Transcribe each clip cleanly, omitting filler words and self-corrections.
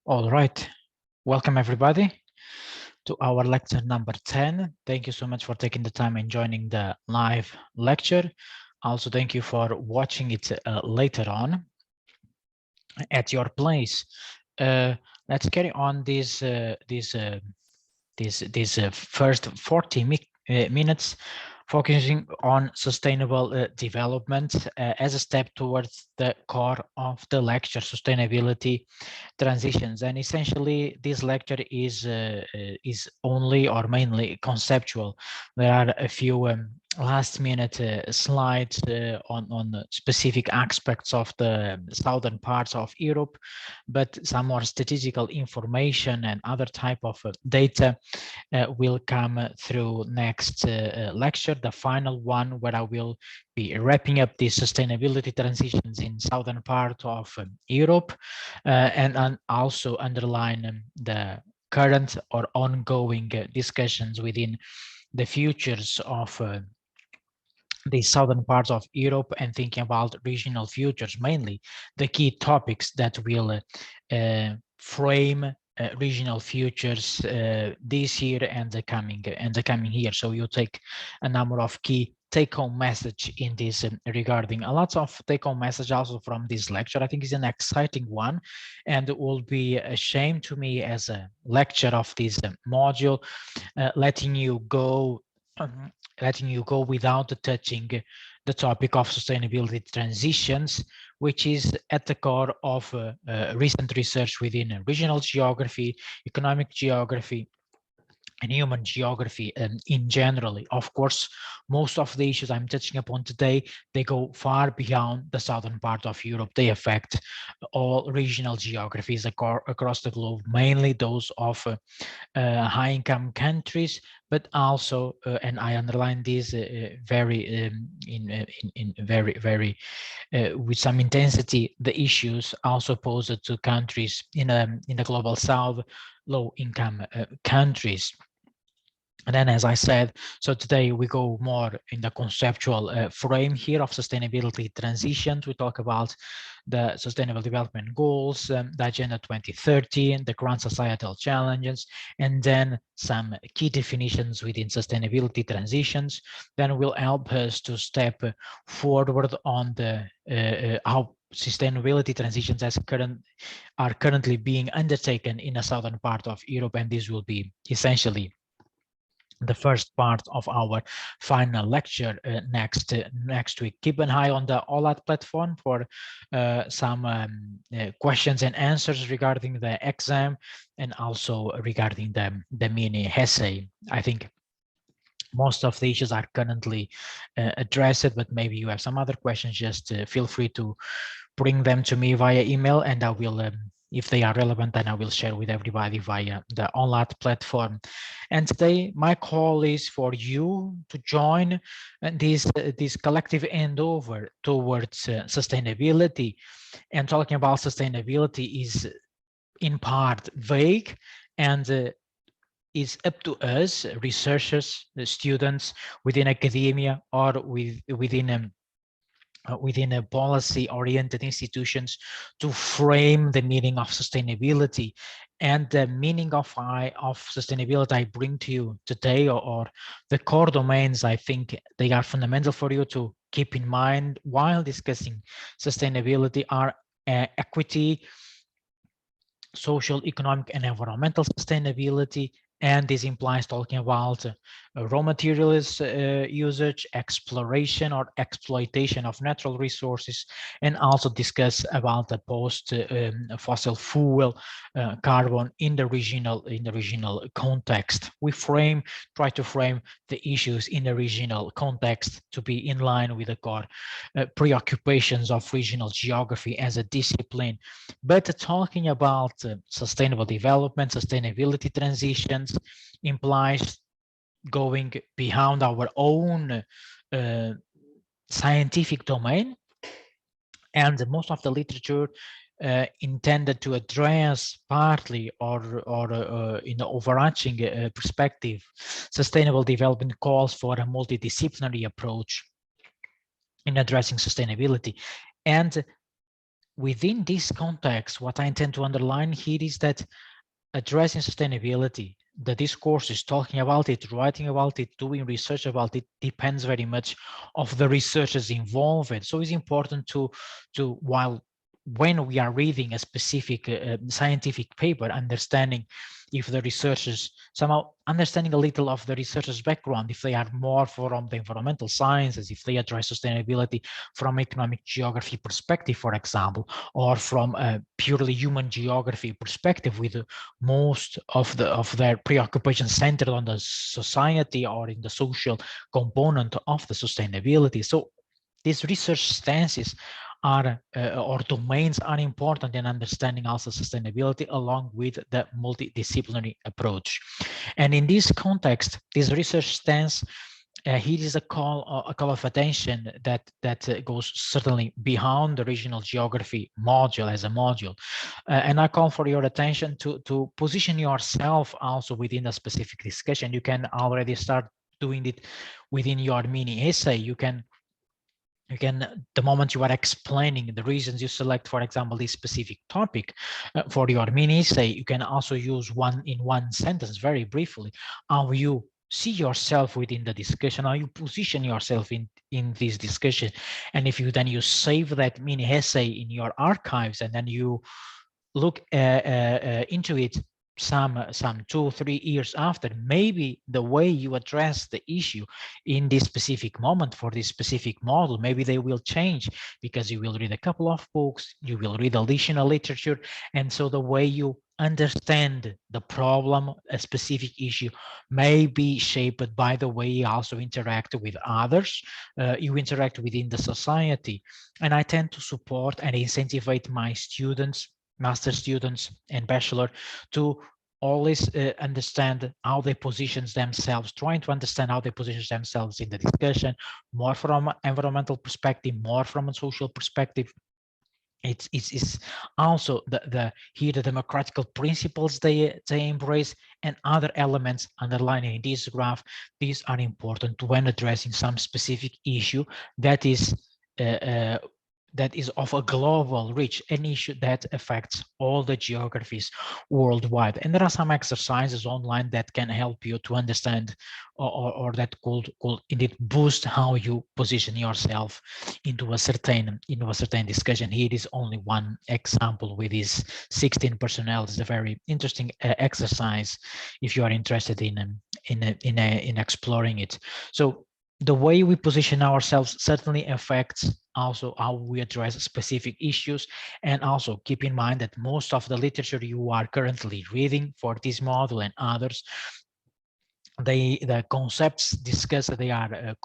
All right, welcome everybody to our lecture number 10. Thank you so much for taking the time and joining the live lecture. Also, thank you for watching it later on at your place. Let's carry on this first 40 minutes focusing on sustainable development as a step towards the core of the lecture, sustainability transitions. And essentially this lecture is only or mainly conceptual. There are a few last minute slides on specific aspects of the southern parts of Europe, but some more statistical information and other type of data will come through next lecture, the final one, where I will be wrapping up the sustainability transitions in southern part of Europe and also underline the current or ongoing discussions within the futures of the southern parts of Europe and thinking about regional futures, mainly the key topics that will frame regional futures this year and the coming year. So you take a number of key take-home message in this regarding a lot of take-home message also from this lecture. I think is an exciting one, and it will be a shame to me as a lecture of this module letting you go without touching the topic of sustainability transitions, which is at the core of recent research within regional geography, economic geography, and human geography in general. Of course, most of the issues I'm touching upon today, they go far beyond the southern part of Europe. They affect all regional geographies across the globe, mainly those of high-income countries, but also, and I underline this very with some intensity, the issues also posed to countries in the global south, low-income countries. And then, as I said, so today we go more in the conceptual frame here of sustainability transitions. We talk about the Sustainable Development Goals, the Agenda 2030, the current societal challenges, and then some key definitions within sustainability transitions. Then will help us to step forward on the how sustainability transitions are currently being undertaken in the southern part of Europe, and this will be essentially the first part of our final lecture next week. Keep an eye on the OLAT platform for some questions and answers regarding the exam and also regarding the mini essay. I think most of the issues are currently addressed, but maybe you have some other questions, just feel free to bring them to me via email, and I will if they are relevant, then I will share with everybody via the ONLAT platform. And today, my call is for you to join this collective endeavor towards sustainability. And talking about sustainability is in part vague, and is up to us, researchers, students within academia or within a policy-oriented institutions to frame the meaning of sustainability. And the meaning of sustainability I bring to you today, or the core domains, I think they are fundamental for you to keep in mind while discussing sustainability, are equity, social, economic, and environmental sustainability. And this implies talking about raw materials usage, exploration or exploitation of natural resources, and also discuss about the post fossil fuel carbon in the regional context. We try to frame the issues in the regional context to be in line with the core preoccupations of regional geography as a discipline. But talking about sustainable development, sustainability transitions implies going beyond our own scientific domain, and most of the literature intended to address partly or in the overarching perspective, sustainable development calls for a multidisciplinary approach in addressing sustainability. And within this context, what I intend to underline here is that addressing sustainability, the discourse is talking about it, writing about it, doing research about it, depends very much of the researchers involved. So it's important to while when we are reading a specific scientific paper, understanding if the researchers somehow understanding a little of the researcher's background, if they are more from the environmental sciences, if they address sustainability from economic geography perspective, for example, or from a purely human geography perspective, with most of their preoccupation centered on the society or in the social component of the sustainability. So these research stances are or domains are important in understanding also sustainability, along with the multidisciplinary approach. And in this context, this research stance, here is a call of attention that goes certainly beyond the regional geography module as a module, and I call for your attention to position yourself also within a specific discussion. You can already start doing it within your mini essay. You can, the moment you are explaining the reasons you select, for example, this specific topic for your mini essay, you can also use one sentence very briefly how you see yourself within the discussion, how you position yourself in this discussion. And if you save that mini essay in your archives, and then you look into it some 2-3 years after, maybe the way you address the issue in this specific moment for this specific model, maybe they will change, because you will read a couple of books, you will read additional literature, and so the way you understand the problem, a specific issue, may be shaped by the way you also interact with others, you interact within the society. And I tend to support and incentivize my students, master students and bachelor, to always understand how they position themselves, trying to understand how they position themselves in the discussion, more from an environmental perspective, more from a social perspective. It's also here the democratical principles they embrace, and other elements underlining this graph. These are important when addressing some specific issue that is of a global reach, an issue that affects all the geographies worldwide. And there are some exercises online that can help you to understand, or that could indeed boost how you position yourself into a certain discussion. Here is only one example with these 16 personnel. It's a very interesting exercise if you are interested in exploring it. So the way we position ourselves certainly affects also how we address specific issues. And also keep in mind that most of the literature you are currently reading for this model and others, the concepts discussed, they are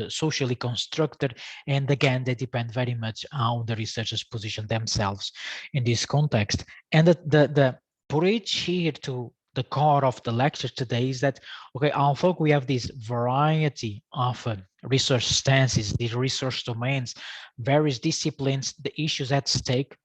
socially constructed, and again they depend very much how the researchers position themselves in this context. And the bridge here to the core of the lecture today is that, okay, although we have this variety of research stances, these research domains, various disciplines, the issues at stake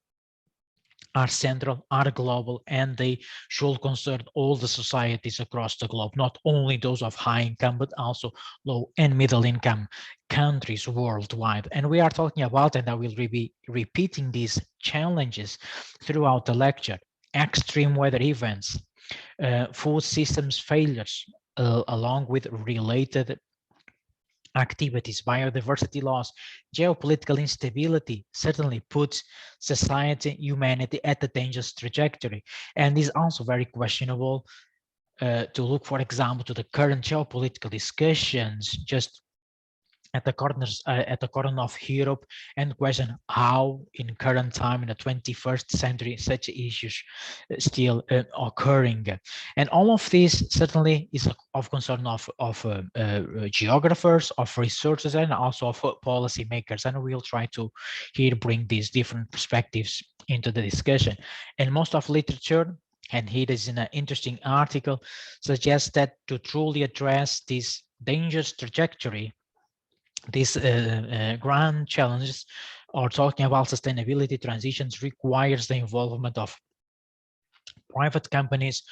are central, are global, and they should concern all the societies across the globe, not only those of high income, but also low and middle income countries worldwide. And we are talking about, and I will be repeating these challenges throughout the lecture: extreme weather events, food systems failures, along with related activities, biodiversity loss, geopolitical instability certainly puts society, humanity at a dangerous trajectory. And is also very questionable to look, for example, to the current geopolitical discussions just at the corner of Europe, and question how in current time in the 21st century such issues still occurring. And all of this certainly is of concern of geographers, of researchers, and also of policymakers. And we'll try to here bring these different perspectives into the discussion. And most of literature, and here is an interesting article, suggests that to truly address this dangerous trajectory, these grand challenges, or talking about sustainability transitions, requires the involvement of private companies,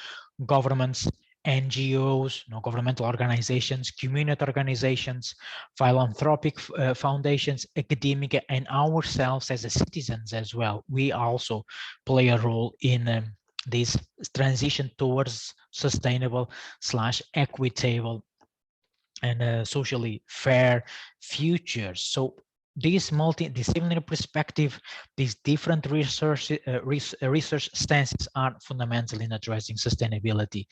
governments, NGOs, non-governmental organizations, community organizations, philanthropic foundations, academic, and ourselves as citizens as well. We also play a role in this transition towards sustainable / equitable and socially fair futures. So this multidisciplinary perspective, these different research stances are fundamental in addressing sustainability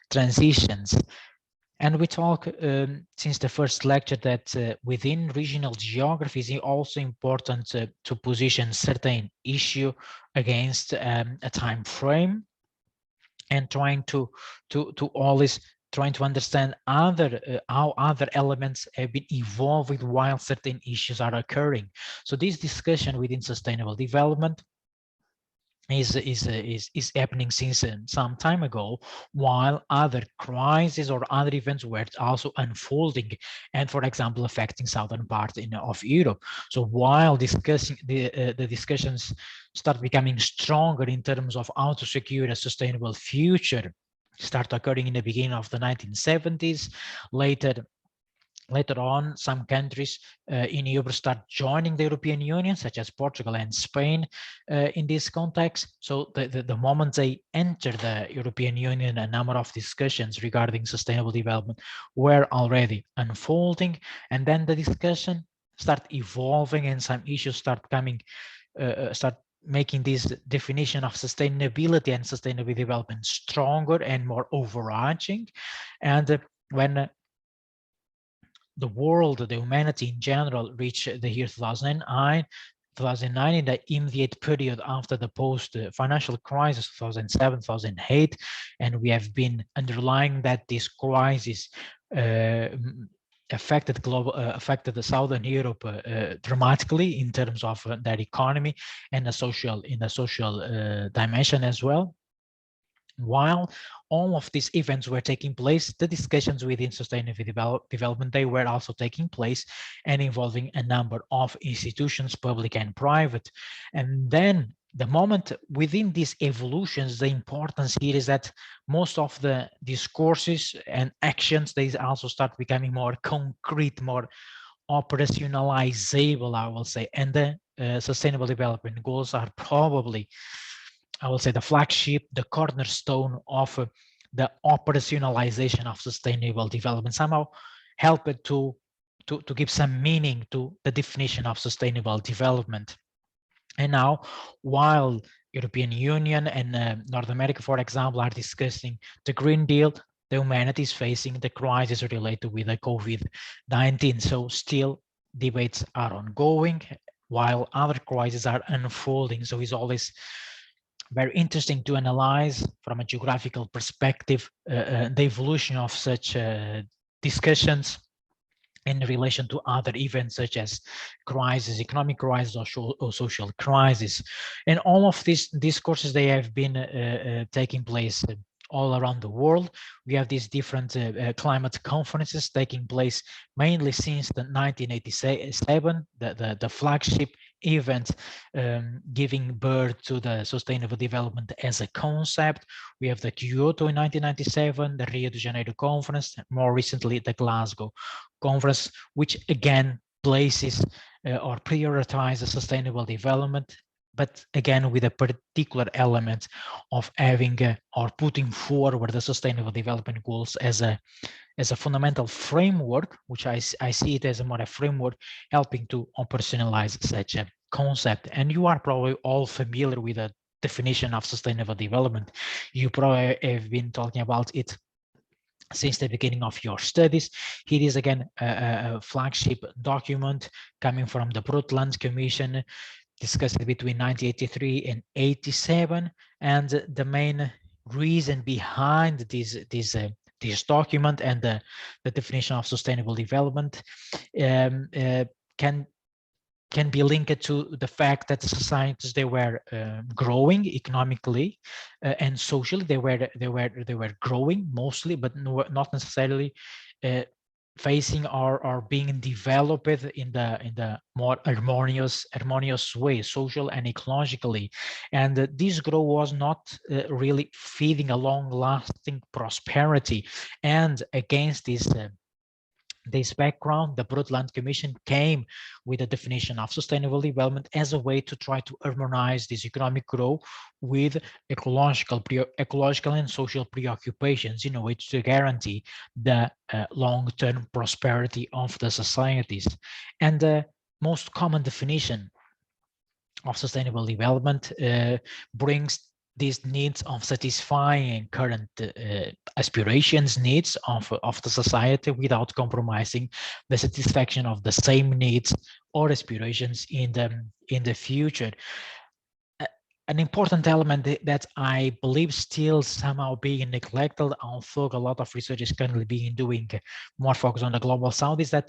transitions. And we talk since the first lecture that within regional geographies, it's also important to position certain issue against a time frame, and trying to always trying to understand how other elements have been evolving while certain issues are occurring. So this discussion within sustainable development is happening since some time ago, while other crises or other events were also unfolding, and for example affecting southern part of Europe. So while discussing the discussions start becoming stronger in terms of how to secure a sustainable future, start occurring in the beginning of the 1970s. Later on, some countries in Europe start joining the European Union, such as Portugal and Spain in this context. So the moment they enter the European Union, a number of discussions regarding sustainable development were already unfolding. And then the discussion start evolving and some issues start coming, start making this definition of sustainability and sustainable development stronger and more overarching. And when the world, the humanity in general, reached the year 2009 in the immediate period after the post-financial crisis, 2007, 2008, and we have been underlying that this crisis affected the Southern Europe dramatically in terms of their economy and the social dimension as well. While all of these events were taking place, the discussions within sustainable development, they were also taking place and involving a number of institutions, public and private. And then the moment within these evolutions, the importance here is that most of the discourses and actions, they also start becoming more concrete, more operationalizable, I will say. And the sustainable development goals are probably, I will say, the flagship, the cornerstone of the operationalization of sustainable development, somehow help it to give some meaning to the definition of sustainable development. And now, while European Union and North America, for example, are discussing the Green Deal, the humanity is facing the crisis related with the COVID-19. So still debates are ongoing while other crises are unfolding. So it's always very interesting to analyze from a geographical perspective the evolution of such discussions in relation to other events such as crisis, economic crisis, or social crisis. And all of these discourses, they have been taking place all around the world. We have these different climate conferences taking place mainly since the 1987, the flagship event giving birth to the sustainable development as a concept. We have the Kyoto in 1997, the Rio de Janeiro conference, more recently the Glasgow conference, which again places or prioritizes sustainable development, but again with a particular element of having or putting forward the sustainable development goals as a fundamental framework, which I see it as a more a framework helping to operationalize such a concept. And you are probably all familiar with the definition of sustainable development. You probably have been talking about it since the beginning of your studies. It is again a flagship document coming from the Brundtland Commission, discussed between 1983 and 87, and the main reason behind this document and the definition of sustainable development can be linked to the fact that the societies, they were growing economically and socially. They were growing mostly, but not necessarily facing or being developed in the more harmonious way, social and ecologically. And this growth was not really feeding a long-lasting prosperity. And against this background, the Brundtland Commission came with a definition of sustainable development as a way to try to harmonize this economic growth with ecological and social preoccupations in a way to guarantee the long-term prosperity of the societies. And the most common definition of sustainable development brings these needs of satisfying current aspirations, needs of the society without compromising the satisfaction of the same needs or aspirations in the future. An important element that I believe still somehow being neglected, although a lot of research is currently being doing more focus on the global south, is that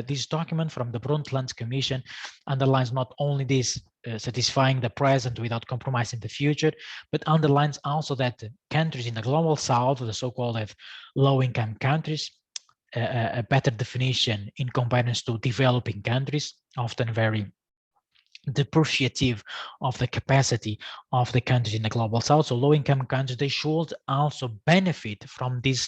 this document from the Brundtland Commission underlines not only this satisfying the present without compromising the future, but underlines also that countries in the global south, the so-called low-income countries, a better definition in comparison to developing countries, often very depreciative of the capacity of the countries in the global south. So low-income countries, they should also benefit from this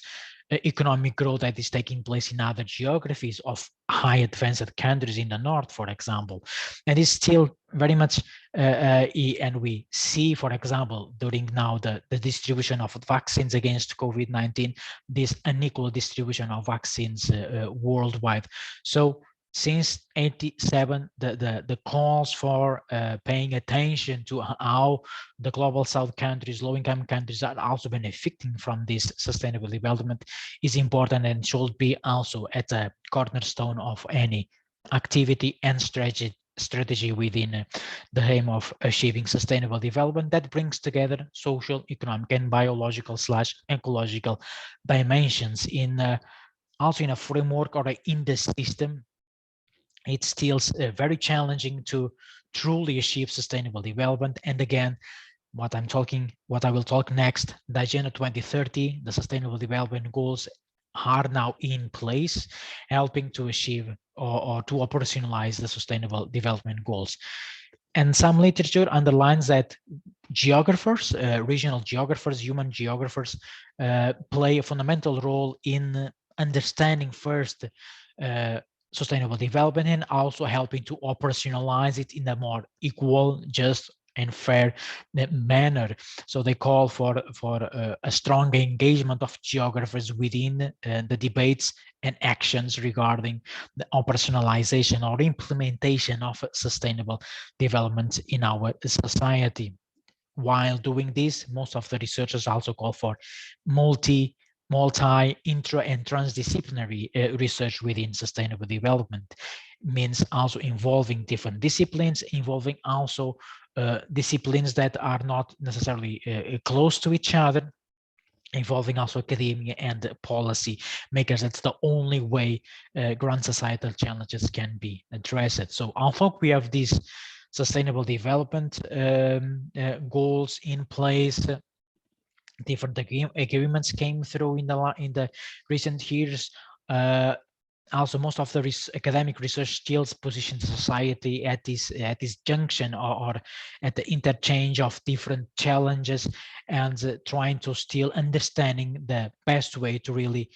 economic growth that is taking place in other geographies of high advanced countries in the north, for example. And it's still very much, and we see, for example, during now the distribution of vaccines against COVID-19, this unequal distribution of vaccines worldwide. So since 87, the calls for paying attention to how the global south countries, low-income countries, are also benefiting from this sustainable development is important and should be also at a cornerstone of any activity and strategy within the aim of achieving sustainable development that brings together social, economic, and biological/ecological dimensions in also in a framework or in the system. It's still very challenging to truly achieve sustainable development. And again, what I will talk next, the Agenda 2030, the Sustainable Development Goals are now in place, helping to achieve or to operationalize the Sustainable Development Goals. And some literature underlines that geographers, regional geographers, human geographers, play a fundamental role in understanding first sustainable development and also helping to operationalize it in a more equal, just, and fair manner. So they call for a strong engagement of geographers within the debates and actions regarding the operationalization or implementation of sustainable development in our society. While doing this, most of the researchers also call for multi, intra, and transdisciplinary research within sustainable development. Means also involving different disciplines, involving also disciplines that are not necessarily close to each other, involving also academia and policy makers. That's the only way grand societal challenges can be addressed. So although we have these sustainable development goals in place, different agreements came through in the recent years. Also, most of the academic research still positions society at this junction or at the interchange of different challenges, and trying to still understanding the best way to really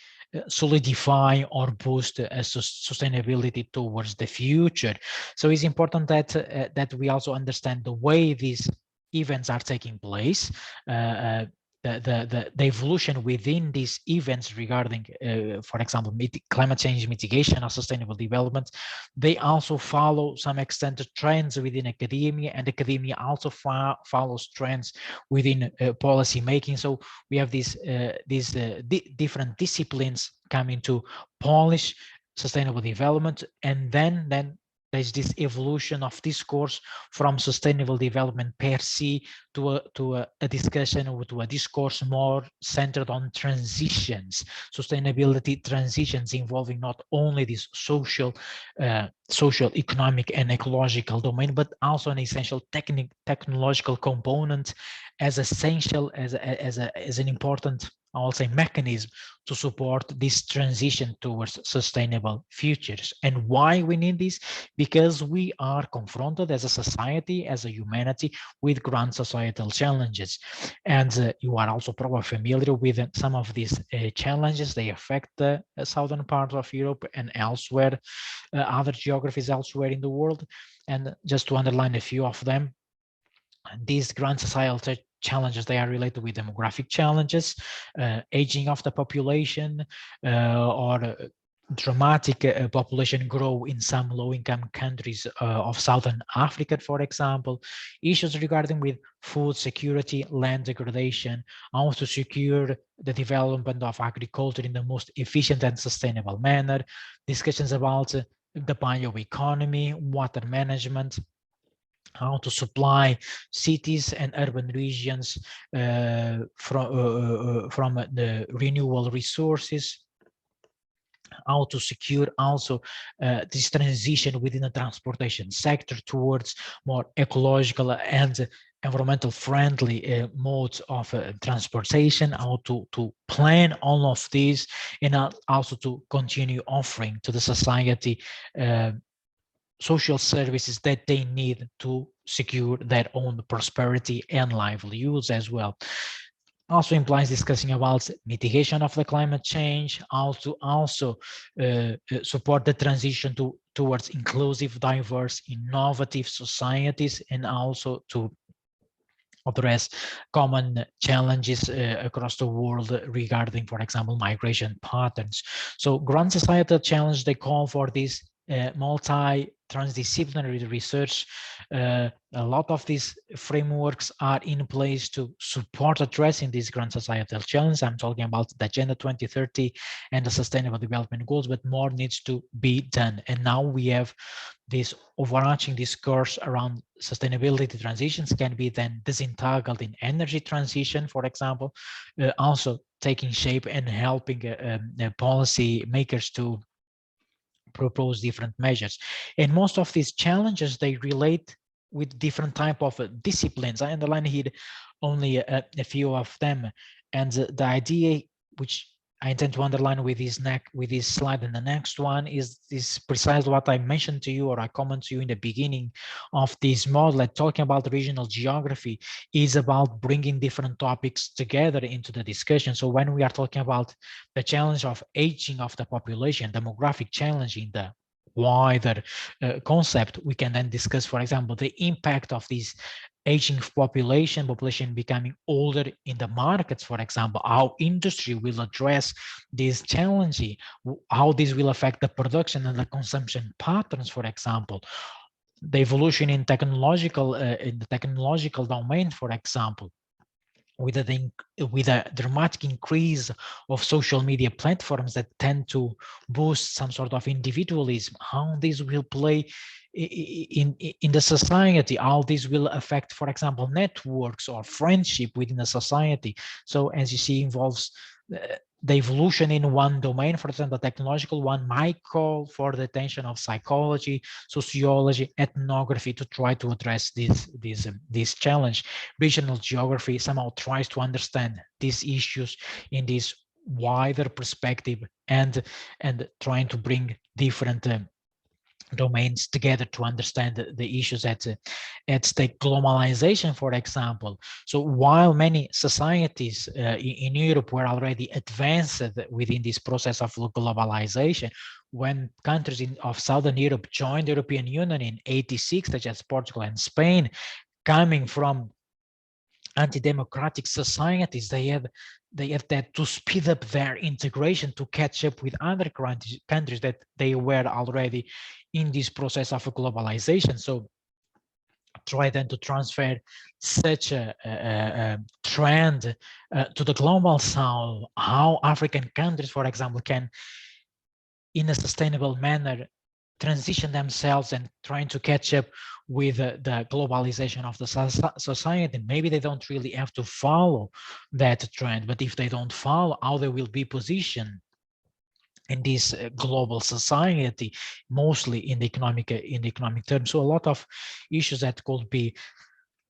solidify or boost sustainability towards the future. So it's important that that we also understand the way these events are taking place, the evolution within these events regarding, for example, climate change mitigation or sustainable development. They also follow some extent trends within academia, and academia also follows trends within policy making. So we have these different disciplines coming to polish sustainable development, and then there's this evolution of discourse from sustainable development per se to a discussion or to a discourse more centered on transitions, sustainability transitions involving not only this social, economic, and ecological domain, but also an essential technological component as essential as an important I will say, mechanism to support this transition towards sustainable futures. And why we need this? Because we are confronted as a society, as a humanity, with grand societal challenges. And you are also probably familiar with some of these challenges. They affect the southern part of Europe and elsewhere, other geographies elsewhere in the world. And just to underline a few of them, these grand societal challenges, they are related with demographic challenges, aging of the population, or dramatic population growth in some low-income countries of Southern Africa, for example, issues regarding with food security, land degradation, how to secure the development of agriculture in the most efficient and sustainable manner, discussions about the bioeconomy, water management, how to supply cities and urban regions from the renewable resources, how to secure also this transition within the transportation sector towards more ecological and environmental friendly modes of transportation, how to plan all of these, and also to continue offering to the society social services that they need to secure their own prosperity and livelihoods as well. Also implies discussing about mitigation of the climate change, also support the transition towards inclusive, diverse, innovative societies, and also to address common challenges across the world regarding, for example, migration patterns. So grand societal challenge, they call for this multi-transdisciplinary research. A lot of these frameworks are in place to support addressing these grand societal challenges. I'm talking about the Agenda 2030 and the Sustainable Development Goals, but more needs to be done. And now we have this overarching discourse around sustainability transitions can be then disentangled in energy transition, for example, also taking shape and helping policy makers to propose different measures. And most of these challenges, they relate with different type of disciplines. I underline here only a few of them. And the idea which I intend to underline with this slide and the next one is precisely what I mentioned to you, or I commented to you in the beginning of this model, talking about regional geography is about bringing different topics together into the discussion. So when we are talking about the challenge of aging of the population, demographic challenge in the wider concept, we can then discuss, for example, the impact of this aging population becoming older in the markets, for example, how industry will address this challenge, how this will affect the production and the consumption patterns, for example, the evolution in the technological domain, for example, with a dramatic increase of social media platforms that tend to boost some sort of individualism, how this will play in the society, how this will affect, for example, networks or friendship within the society. So as you see, involves the evolution in one domain, for example, the technological one might call for the attention of psychology, sociology, ethnography to try to address this challenge. Regional geography somehow tries to understand these issues in this wider perspective and trying to bring different domains together to understand the issues at stake. Globalization, for example. So while many societies in Europe were already advanced within this process of globalization, when countries of Southern Europe joined the European Union in '86, such as Portugal and Spain, coming from anti-democratic societies, they had that to speed up their integration to catch up with other countries that they were already in this process of globalization. So try then to transfer such a trend to the global south, how African countries, for example, can in a sustainable manner transition themselves and trying to catch up with the globalization of the society. Maybe they don't really have to follow that trend, but if they don't follow, how they will be positioned in this global society, mostly in the economic terms. So a lot of issues that could be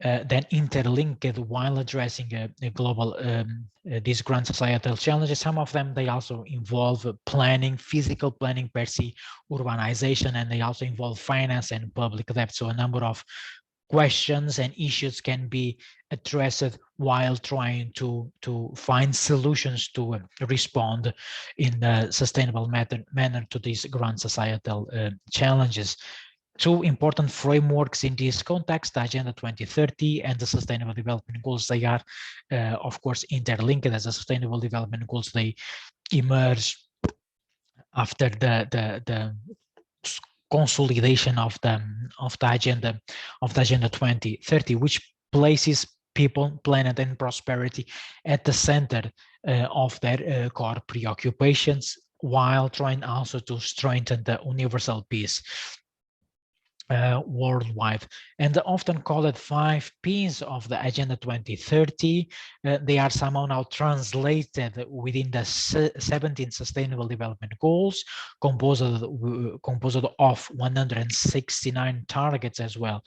then interlinked while addressing a global these grand societal challenges. Some of them, they also involve planning, physical planning per se, urbanization, and they also involve finance and public debt. So a number of questions and issues can be addressed while trying to find solutions to respond in a sustainable manner to these grand societal challenges. Two important frameworks in this context, the Agenda 2030 and the Sustainable Development Goals, they are, of course, interlinked. As the Sustainable Development Goals, they emerge after the consolidation of the agenda 2030, which places people, planet, and prosperity at the center of their core preoccupations, while trying also to strengthen the universal peace worldwide. And the often called 5 Ps of the Agenda 2030, they are somehow now translated within the 17 Sustainable Development Goals, composed of 169 targets as well.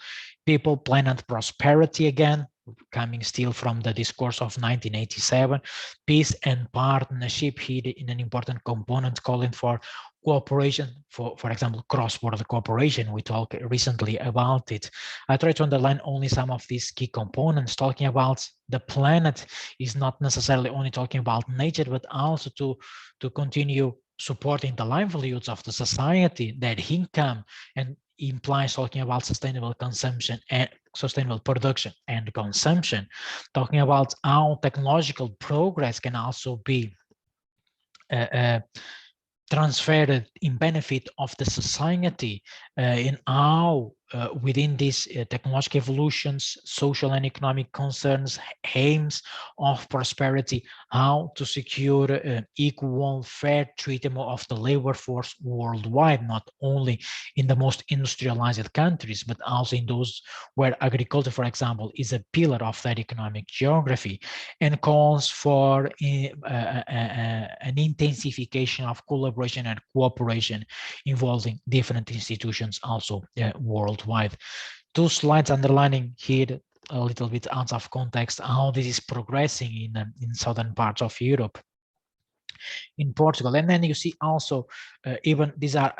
People, planet, prosperity, again, coming still from the discourse of 1987, peace and partnership here in an important component, calling for cooperation, for example, cross-border cooperation. We talked recently about it. I try to underline only some of these key components. Talking about the planet is not necessarily only talking about nature, but also to continue supporting the livelihoods of the society, their income, and implies talking about sustainable consumption and sustainable production and consumption. Talking about how technological progress can also be transferred in benefit of the society, in how within these technological evolutions, social and economic concerns, aims of prosperity, how to secure equal, fair treatment of the labor force worldwide, not only in the most industrialized countries, but also in those where agriculture, for example, is a pillar of that economic geography, and calls for an intensification of collaboration and cooperation involving different institutions also worldwide. Two slides underlining here a little bit out of context how this is progressing in southern parts of Europe, in Portugal. And then you see also, even these are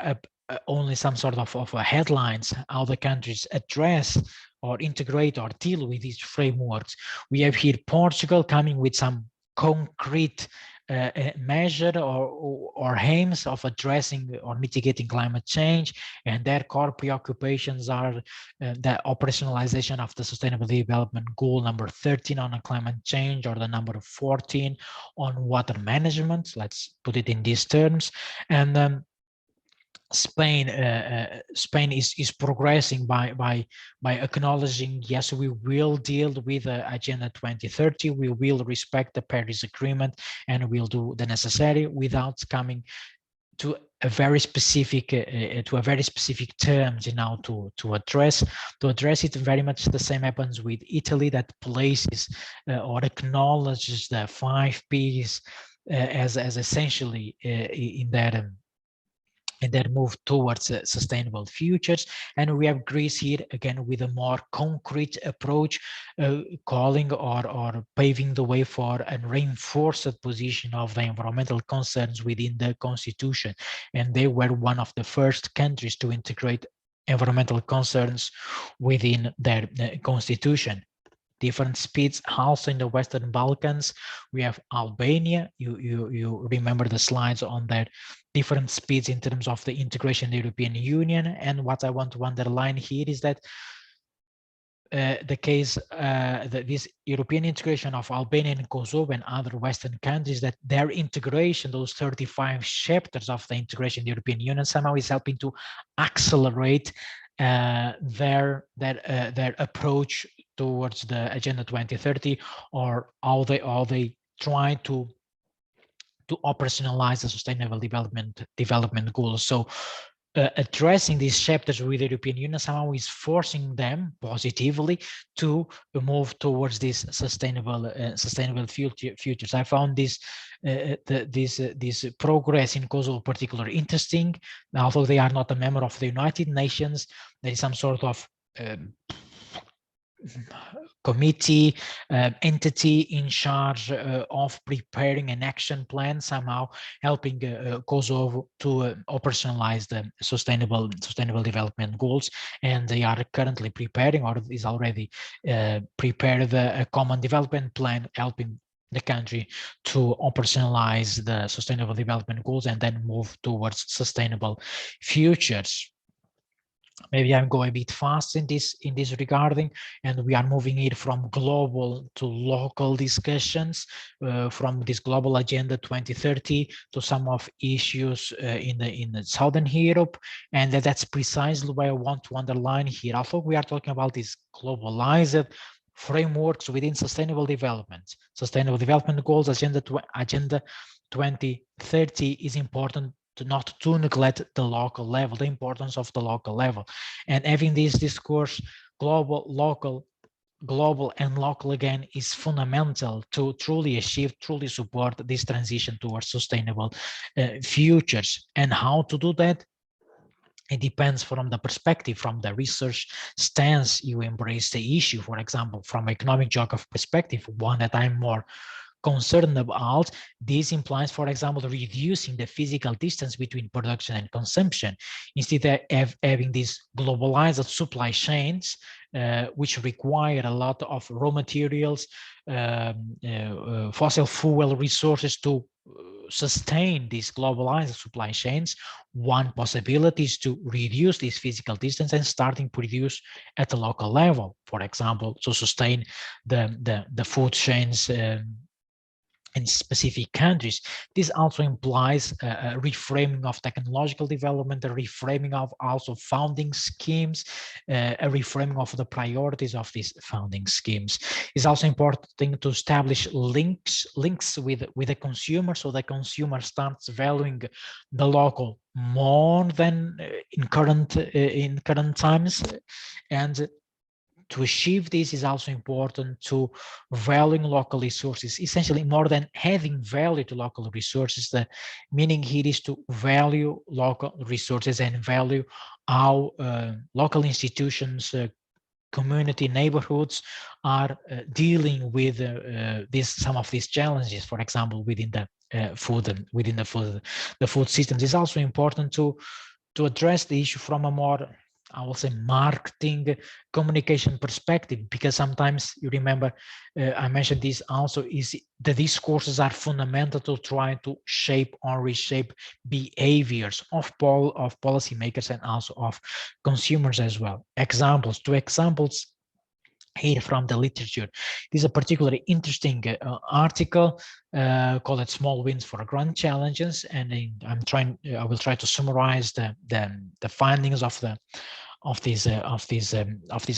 only some sort of headlines, how the countries address or integrate or deal with these frameworks. We have here Portugal coming with some concrete measure or aims of addressing or mitigating climate change, and their core preoccupations are the operationalization of the Sustainable Development Goal number 13 on climate change, or the number 14 on water management. Let's put it in these terms. And Spain is progressing by acknowledging, yes, we will deal with Agenda 2030, we will respect the Paris Agreement, and we'll do the necessary, without coming to a very specific terms now to address it. Very much the same happens with Italy, that places or acknowledges the 5 Ps as essentially in that and then move towards sustainable futures. And we have Greece here again with a more concrete approach, calling or paving the way for a reinforced position of the environmental concerns within the constitution. And they were one of the first countries to integrate environmental concerns within their constitution. Different speeds also in the Western Balkans. We have Albania. You remember the slides on that, different speeds in terms of the integration in the European Union. And what I want to underline here is that the case, this European integration of Albania and Kosovo and other Western countries, that their integration, those 35 chapters of the integration in the European Union, somehow is helping to accelerate their approach towards the Agenda 2030, or how they try to operationalize the Sustainable Development Goals. So addressing these chapters with the European Union somehow is forcing them positively to move towards these sustainable futures. I found this progress in Kosovo particularly interesting. Although they are not a member of the United Nations, there is some sort of committee, entity in charge of preparing an action plan, somehow helping Kosovo to operationalize the sustainable development goals. And they are currently preparing, or is already prepared, a common development plan, helping the country to operationalize the sustainable development goals and then move towards sustainable futures. Maybe I'm going a bit fast in this regarding, and we are moving it from global to local discussions, from this global agenda 2030 to some of issues in the Southern Europe, and that's precisely what I want to underline here. Although we are talking about these globalized frameworks within sustainable development goals, agenda 2030 is important not to neglect the local level, the importance of the local level. And having this discourse, global, and local again, is fundamental to truly support this transition towards sustainable futures. And how to do that? It depends from the perspective, from the research stance you embrace the issue. For example, from economic geography perspective, one that I'm more concerned about, this implies, for example, reducing the physical distance between production and consumption, instead of having these globalized supply chains, which require a lot of raw materials, fossil fuel resources to sustain these globalized supply chains. One possibility is to reduce this physical distance and starting to produce at the local level, for example, to sustain the food chains in specific countries. This also implies a reframing of technological development, a reframing of also funding schemes, a reframing of the priorities of these funding schemes. It's also important to establish links with the consumer, so the consumer starts valuing the local more than in current times. And to achieve this is also important to valuing local resources, essentially more than having value to local resources. The meaning here is to value local resources and value how local institutions, community, neighborhoods are dealing with some of these challenges. For example, within the food systems. It's also important to address the issue from a more, I will say, marketing communication perspective, because sometimes, you remember, I mentioned this also, is the discourses are fundamental to try to shape or reshape behaviors of policymakers and also of consumers as well. Two examples here from the literature. This is a particularly interesting article called "Small Wins for Grand Challenges," and I will try to summarize the findings of this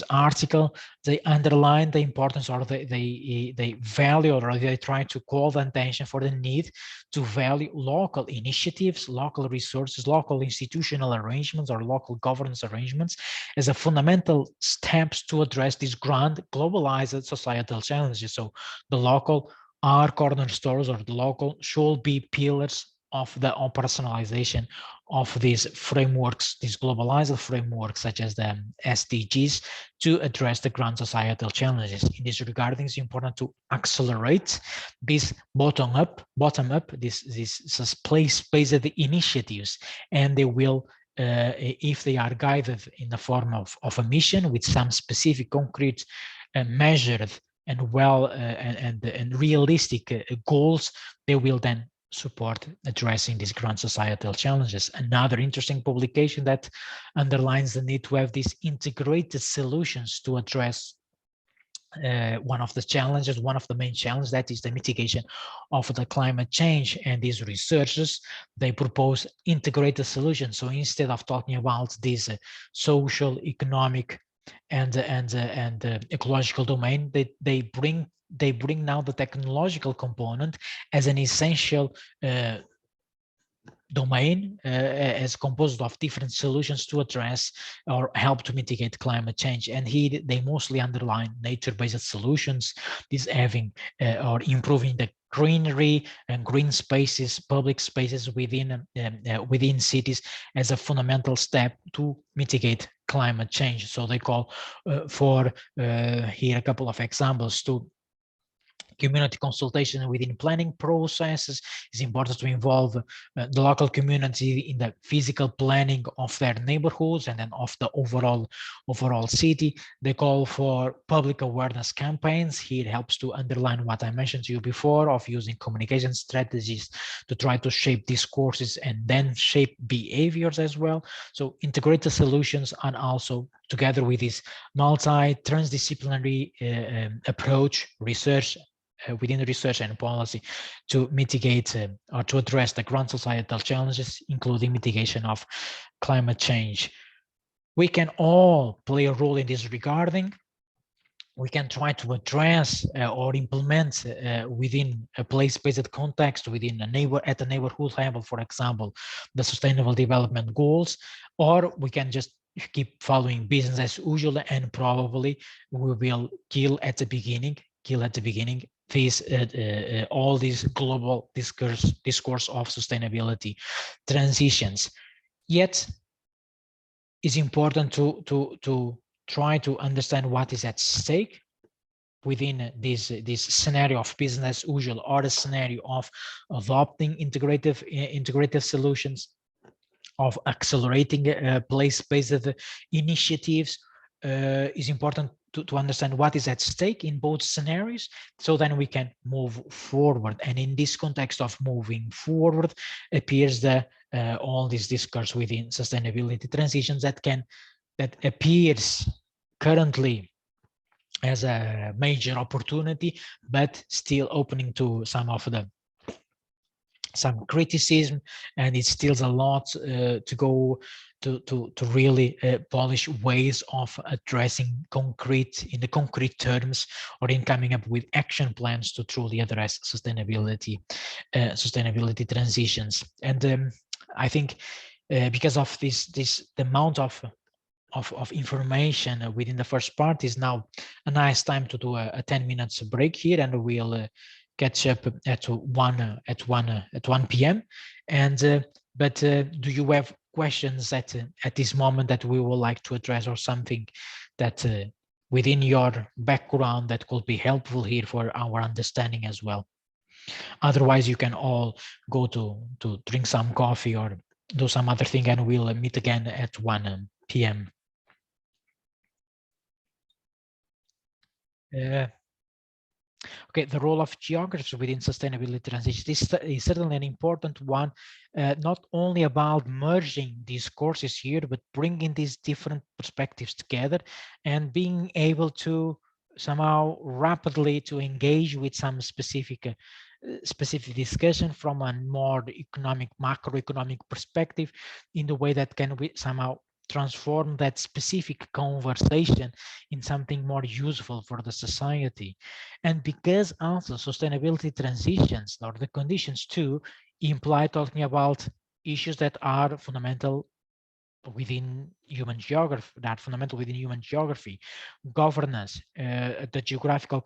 article. They underline the importance, or they value, or they try to call the attention for the need to value local initiatives, local resources, local institutional arrangements, or local governance arrangements as a fundamental steps to address these grand globalized societal challenges. So the local are cornerstones, or the local should be pillars of the operationalization of these frameworks, these globalized frameworks, such as the SDGs, to address the grand societal challenges. In this regard, it's important to accelerate this bottom up, this place-based initiatives, and they will, if they are guided in the form of a mission with some specific, concrete, measured, and and realistic goals, they will then support addressing these grand societal challenges. Another interesting publication that underlines the need to have these integrated solutions to address one of the main challenges, that is the mitigation of the climate change. And these researchers, they propose integrated solutions. So instead of talking about this social, economic, and ecological domain, they bring now the technological component as an essential domain, as composed of different solutions to address or help to mitigate climate change. And here they mostly underline nature-based solutions, this having or improving the greenery and green spaces, public spaces within cities as a fundamental step to mitigate climate change. So they call for here a couple of examples to community consultation within planning processes. It's important to involve the local community in the physical planning of their neighborhoods and then of the overall city. They call for public awareness campaigns. Here it helps to underline what I mentioned to you before of using communication strategies to try to shape discourses and then shape behaviors as well. So integrated solutions, and also together with this multi-transdisciplinary approach, research, within research and policy, to mitigate or to address the grand societal challenges, including mitigation of climate change. We can all play a role in this regarding. We can try to address or implement within a place-based context, within at a neighborhood level, for example, the Sustainable Development Goals, or we can just keep following business as usual, and probably we will kill at the beginning this all these global discourse of sustainability transitions. Yet it's important to try to understand what is at stake within this scenario of business as usual, or a scenario of adopting integrative solutions, of accelerating place-based initiatives. Is important to understand what is at stake in both scenarios, so then we can move forward. And in this context of moving forward appears the all this discourse within sustainability transitions that appears currently as a major opportunity, but still opening to some criticism, and it still a lot to go to really polish ways of addressing in the concrete terms, or in coming up with action plans to truly address sustainability transitions. And I think because of the amount of information within the first part, is now a nice time to do a 10 minutes break here, and we'll catch up at 1 p.m. And but do you have questions at this moment that we would like to address, or something that within your background that could be helpful here for our understanding as well? Otherwise, you can all go to drink some coffee or do some other thing, and we'll meet again at 1 p.m. Okay, the role of geography within sustainability transition. This is certainly an important one, not only about merging these courses here, but bringing these different perspectives together and being able to somehow rapidly to engage with some specific discussion from a more macroeconomic perspective, in the way that can we somehow transform that specific conversation in something more useful for the society. And because also sustainability transitions, or the conditions too, imply talking about issues that are fundamental within human geography, governance, the geographical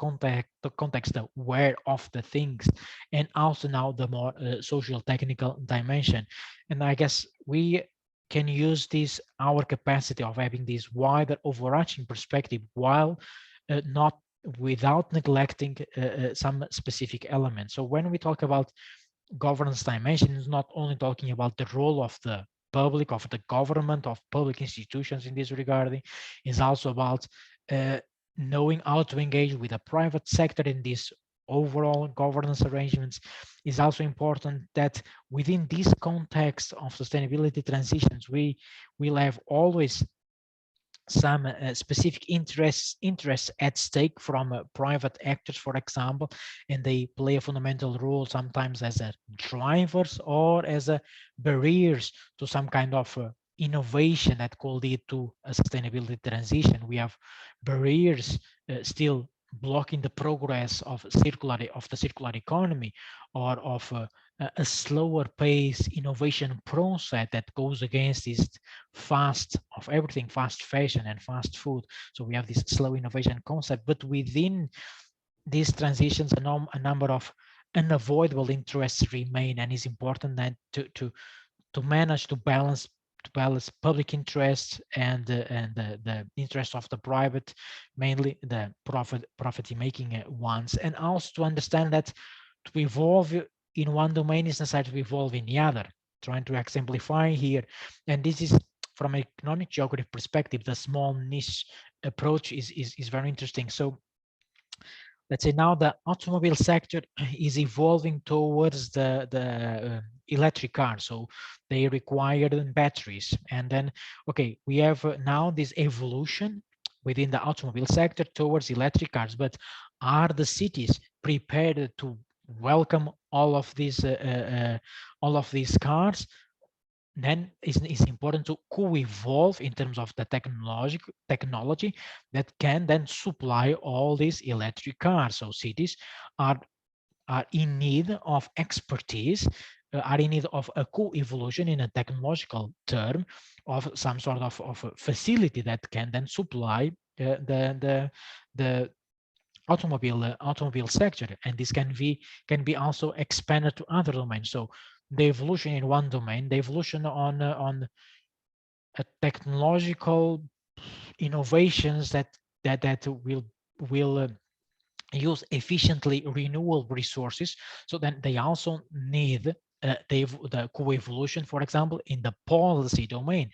context where of the things, and also now the more social technical dimension. And I guess we can use this, our capacity of having this wider overarching perspective, while not without neglecting some specific elements. So when we talk about governance dimension, is not only talking about the role of the public, of the government, of public institutions in this regard, is also about knowing how to engage with the private sector in this overall governance arrangements. Is also important that within this context of sustainability transitions, we will have always some specific interests at stake from private actors, for example, and they play a fundamental role sometimes as a drivers or as a barriers to some kind of innovation that could lead to a sustainability transition. We have barriers still blocking the progress of the circular economy, or of a slower pace innovation process that goes against this fast fashion and fast food. So we have this slow innovation concept, but within these transitions, a number of unavoidable interests remain, and it's important that to manage to balance public interests and the interest of the private, mainly the profit making ones, and also to understand that to evolve in one domain is necessary to evolve in the other. Trying to exemplify here, and this is from an economic geography perspective, the small niche approach is very interesting. So let's say now the automobile sector is evolving towards the electric car, so they require batteries, and then okay, we have now this evolution within the automobile sector towards electric cars, but are the cities prepared to welcome all of these cars? Then it's important to co-evolve in terms of the technology that can then supply all these electric cars. So cities are are in need of expertise, are in need of a co-evolution in a technological term of some sort of a facility that can then supply the automobile sector, and this can be also expanded to other domains. So the evolution in one domain, the evolution on a technological innovations that will use efficiently renewable resources. So then they also need the co-evolution, for example, in the policy domain.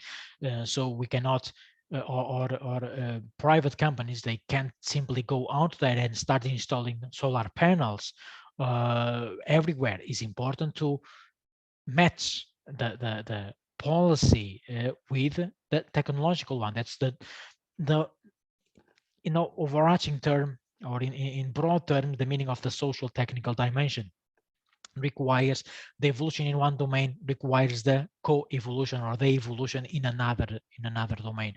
So we cannot or private companies, they can't simply go out there and start installing solar panels everywhere. It's important to match the policy with the technological one. That's the overarching term, or in broad terms, the meaning of the social technical dimension requires the evolution in one domain requires the co-evolution or the evolution in another domain.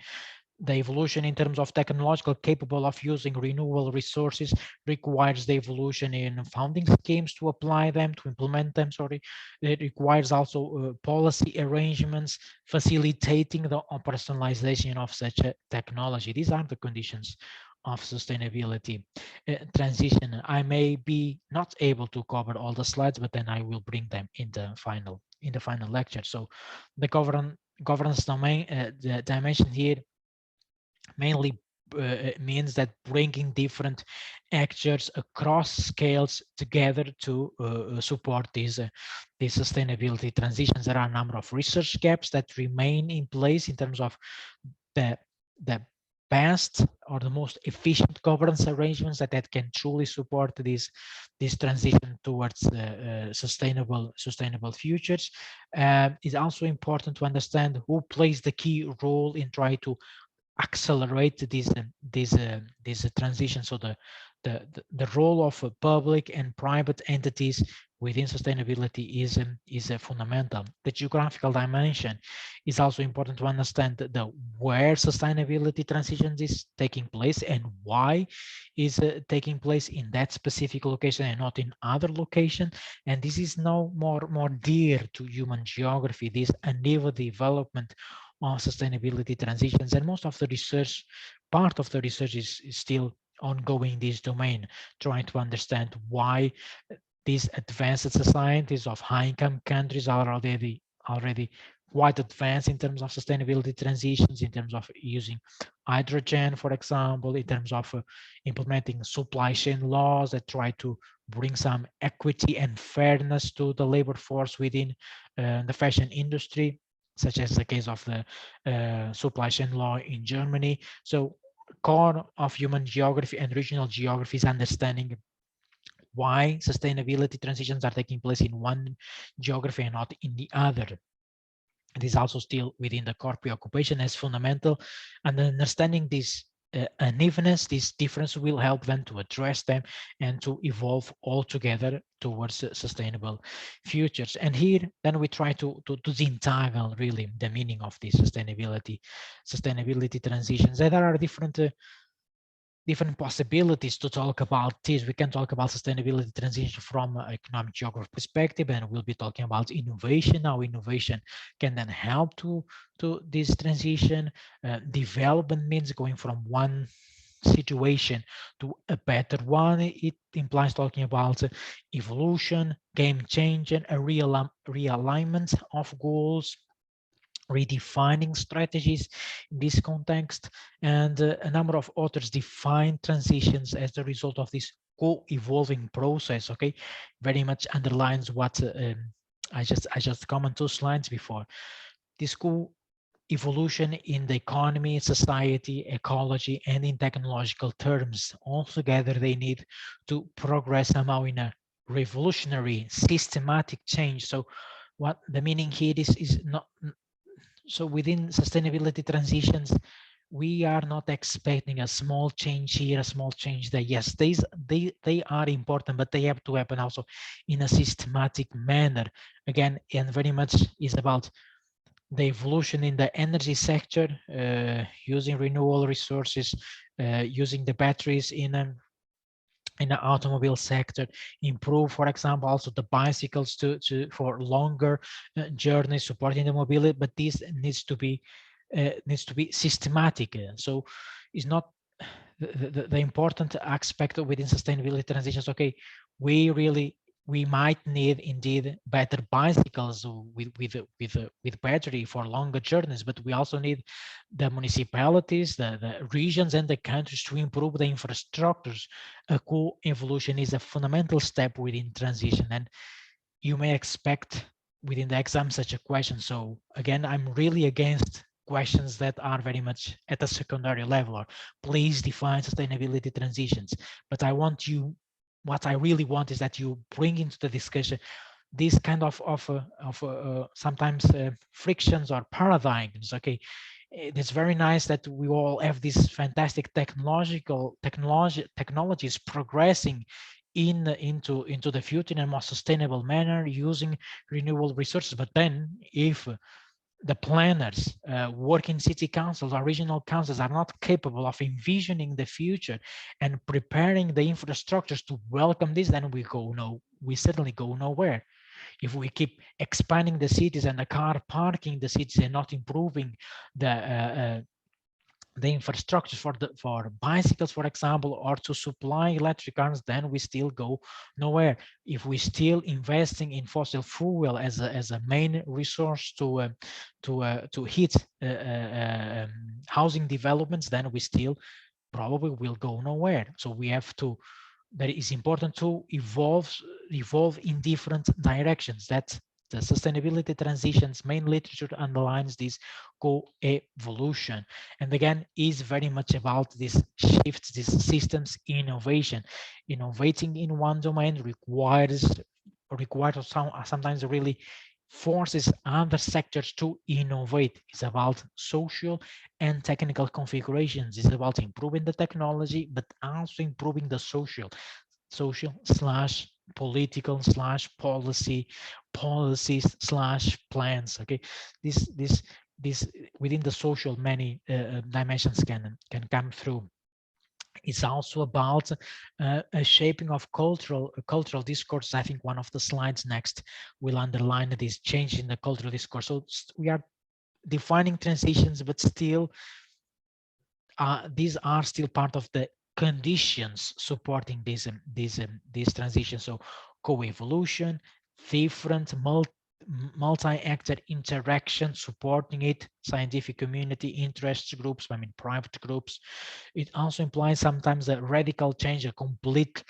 The evolution in terms of technological capable of using renewable resources requires the evolution in funding schemes to apply them, to implement them, sorry. It requires also policy arrangements facilitating the operationalization of such a technology. These are the conditions of sustainability transition. I may be not able to cover all the slides, but then I will bring them in the final lecture. So the governance domain, the dimension here mainly means that bringing different actors across scales together to support these sustainability transitions. There are a number of research gaps that remain in place in terms of the best or the most efficient governance arrangements that can truly support this transition towards sustainable futures. It's also important to understand who plays the key role in trying to accelerate this transition. So the role of public and private entities within sustainability is fundamental. The geographical dimension is also important to understand the where sustainability transition is taking place and why is taking place in that specific location and not in other location. And this is now more dear to human geography, this uneven development on sustainability transitions, and most of the research, part of the research is still ongoing in this domain, trying to understand why these advanced societies of high-income countries are already quite advanced in terms of sustainability transitions, in terms of using hydrogen, for example, in terms of implementing supply chain laws that try to bring some equity and fairness to the labor force within the fashion industry, such as the case of the supply chain law in Germany. So core of human geography and regional geography is understanding why sustainability transitions are taking place in one geography and not in the other. It is also still within the core preoccupation as fundamental, and understanding this unevenness, this difference will help them to address them and to evolve all together towards sustainable futures. And here then we try to disentangle really the meaning of these sustainability transitions. There are different possibilities to talk about this. We can talk about sustainability transition from an economic geography perspective, and we'll be talking about innovation. How innovation can then help to this transition. Development means going from one situation to a better one. It implies talking about evolution, game changing, a realignment of goals, redefining strategies in this context, and a number of authors define transitions as the result of this co-evolving process. Okay, very much underlines what I just commented 2 slides before. This evolution in the economy, society, ecology, and in technological terms. Altogether, they need to progress somehow in a revolutionary, systematic change. So what the meaning here is not, so within sustainability transitions, we are not expecting a small change here, a small change there. Yes, they are important, but they have to happen also in a systematic manner. Again, and very much is about the evolution in the energy sector, using renewable resources, using the batteries in the automobile sector, improve, for example, also the bicycles for longer journeys, supporting the mobility. But this needs to be systematic. So it's not the important aspect within sustainability transitions. Okay, we might need indeed better bicycles with battery for longer journeys, but we also need the municipalities, the regions, and the countries to improve the infrastructures. A co-evolution is a fundamental step within transition, and you may expect within the exam such a question. So again, I'm really against questions that are very much at a secondary level, or please define sustainability transitions. But what I really want is that you bring into the discussion these kind of sometimes frictions or paradigms. Okay, it's very nice that we all have these fantastic technologies progressing into the future in a more sustainable manner using renewable resources. But then if the planners working city councils or regional councils are not capable of envisioning the future and preparing the infrastructures to welcome this, then we certainly go nowhere. If we keep expanding the cities and the car parking the cities and not improving the infrastructure for bicycles, for example, or to supply electric cars, then we still go nowhere. If we still investing in fossil fuel as a main resource to heat housing developments, then we still probably will go nowhere. So we have to, that is important to evolve in different directions. That the sustainability transitions main literature underlines this co-evolution, and again is very much about this shifts, these systems innovation. Innovating in one domain requires sometimes really forces other sectors to innovate. It's about social and technical configurations. It's about improving the technology, but also improving the social slash political slash policies slash plans. Okay, this within the social many dimensions can come through. It's also about a shaping of cultural discourse. I think one of the slides next will underline this change in the cultural discourse. So we are defining transitions, but still these are still part of the conditions supporting this transition. So co-evolution, different multi-actor interaction supporting it, scientific community, interest groups, private groups. It also implies sometimes a radical change, a complete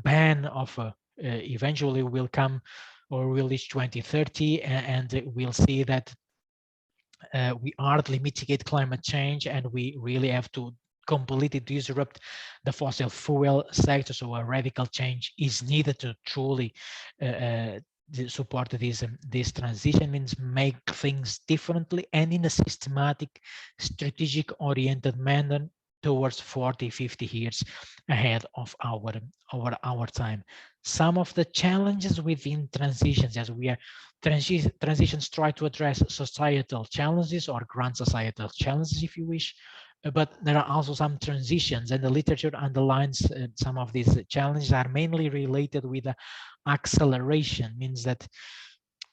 ban of eventually will come or will reach 2030, and we'll see that we hardly mitigate climate change, and we really have to completely disrupt the fossil fuel sector. So a radical change is needed to truly support this transition. Means make things differently and in a systematic, strategic oriented manner towards 40-50 years ahead of our time. Some of the challenges within transitions, as we are transitions try to address societal challenges or grand societal challenges, if you wish, but there are also some transitions, and the literature underlines some of these challenges are mainly related with acceleration. Means that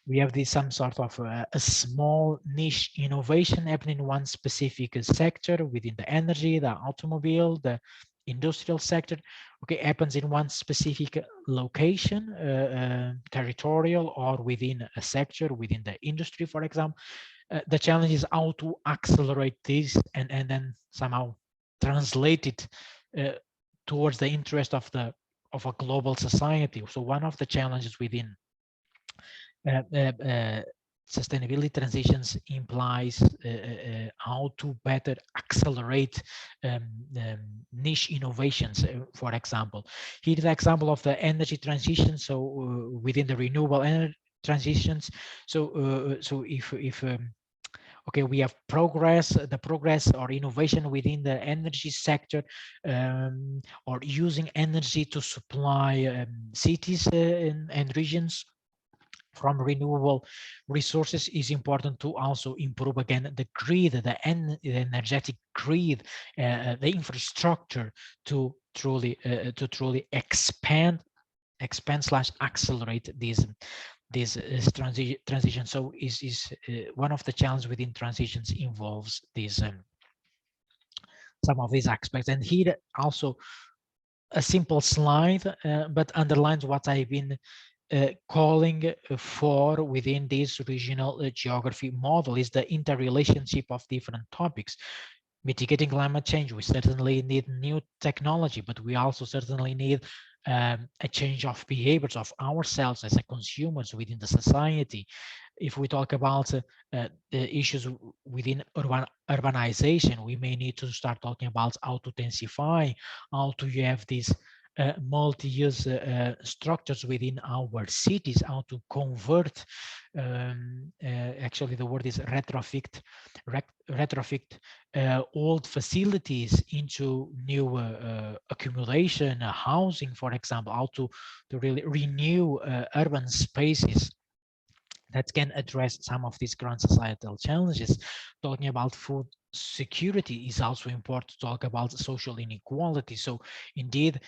we have this some sort of a small niche innovation happening in one specific sector within the energy, the automobile, the industrial sector. Okay, happens in one specific location, territorial, or within a sector within the industry, for example. The challenge is how to accelerate this and then somehow translate it towards the interest of a global society. So one of the challenges within sustainability transitions implies how to better accelerate niche innovations, for example. Here is the example of the energy transition. So within the renewable energy transitions, so if okay, we have the progress or innovation within the energy sector, or using energy to supply cities and regions from renewable resources, is important to also improve again the grid, the energetic grid, the infrastructure to truly expand / accelerate this transition. So is one of the challenges within transitions involves these some of these aspects. And here also a simple slide, but underlines what I've been calling for within this regional geography model, is the interrelationship of different topics. Mitigating climate change, we certainly need new technology, but we also certainly need a change of behaviors of ourselves as a consumers within the society. If we talk about the issues within urbanization, we may need to start talking about how to densify, how to have these multi-use structures within our cities, how to convert, actually the word is retrofit old facilities into new accumulation, housing, for example, how to really renew urban spaces that can address some of these grand societal challenges. Talking about food security is also important to talk about social inequality. So indeed,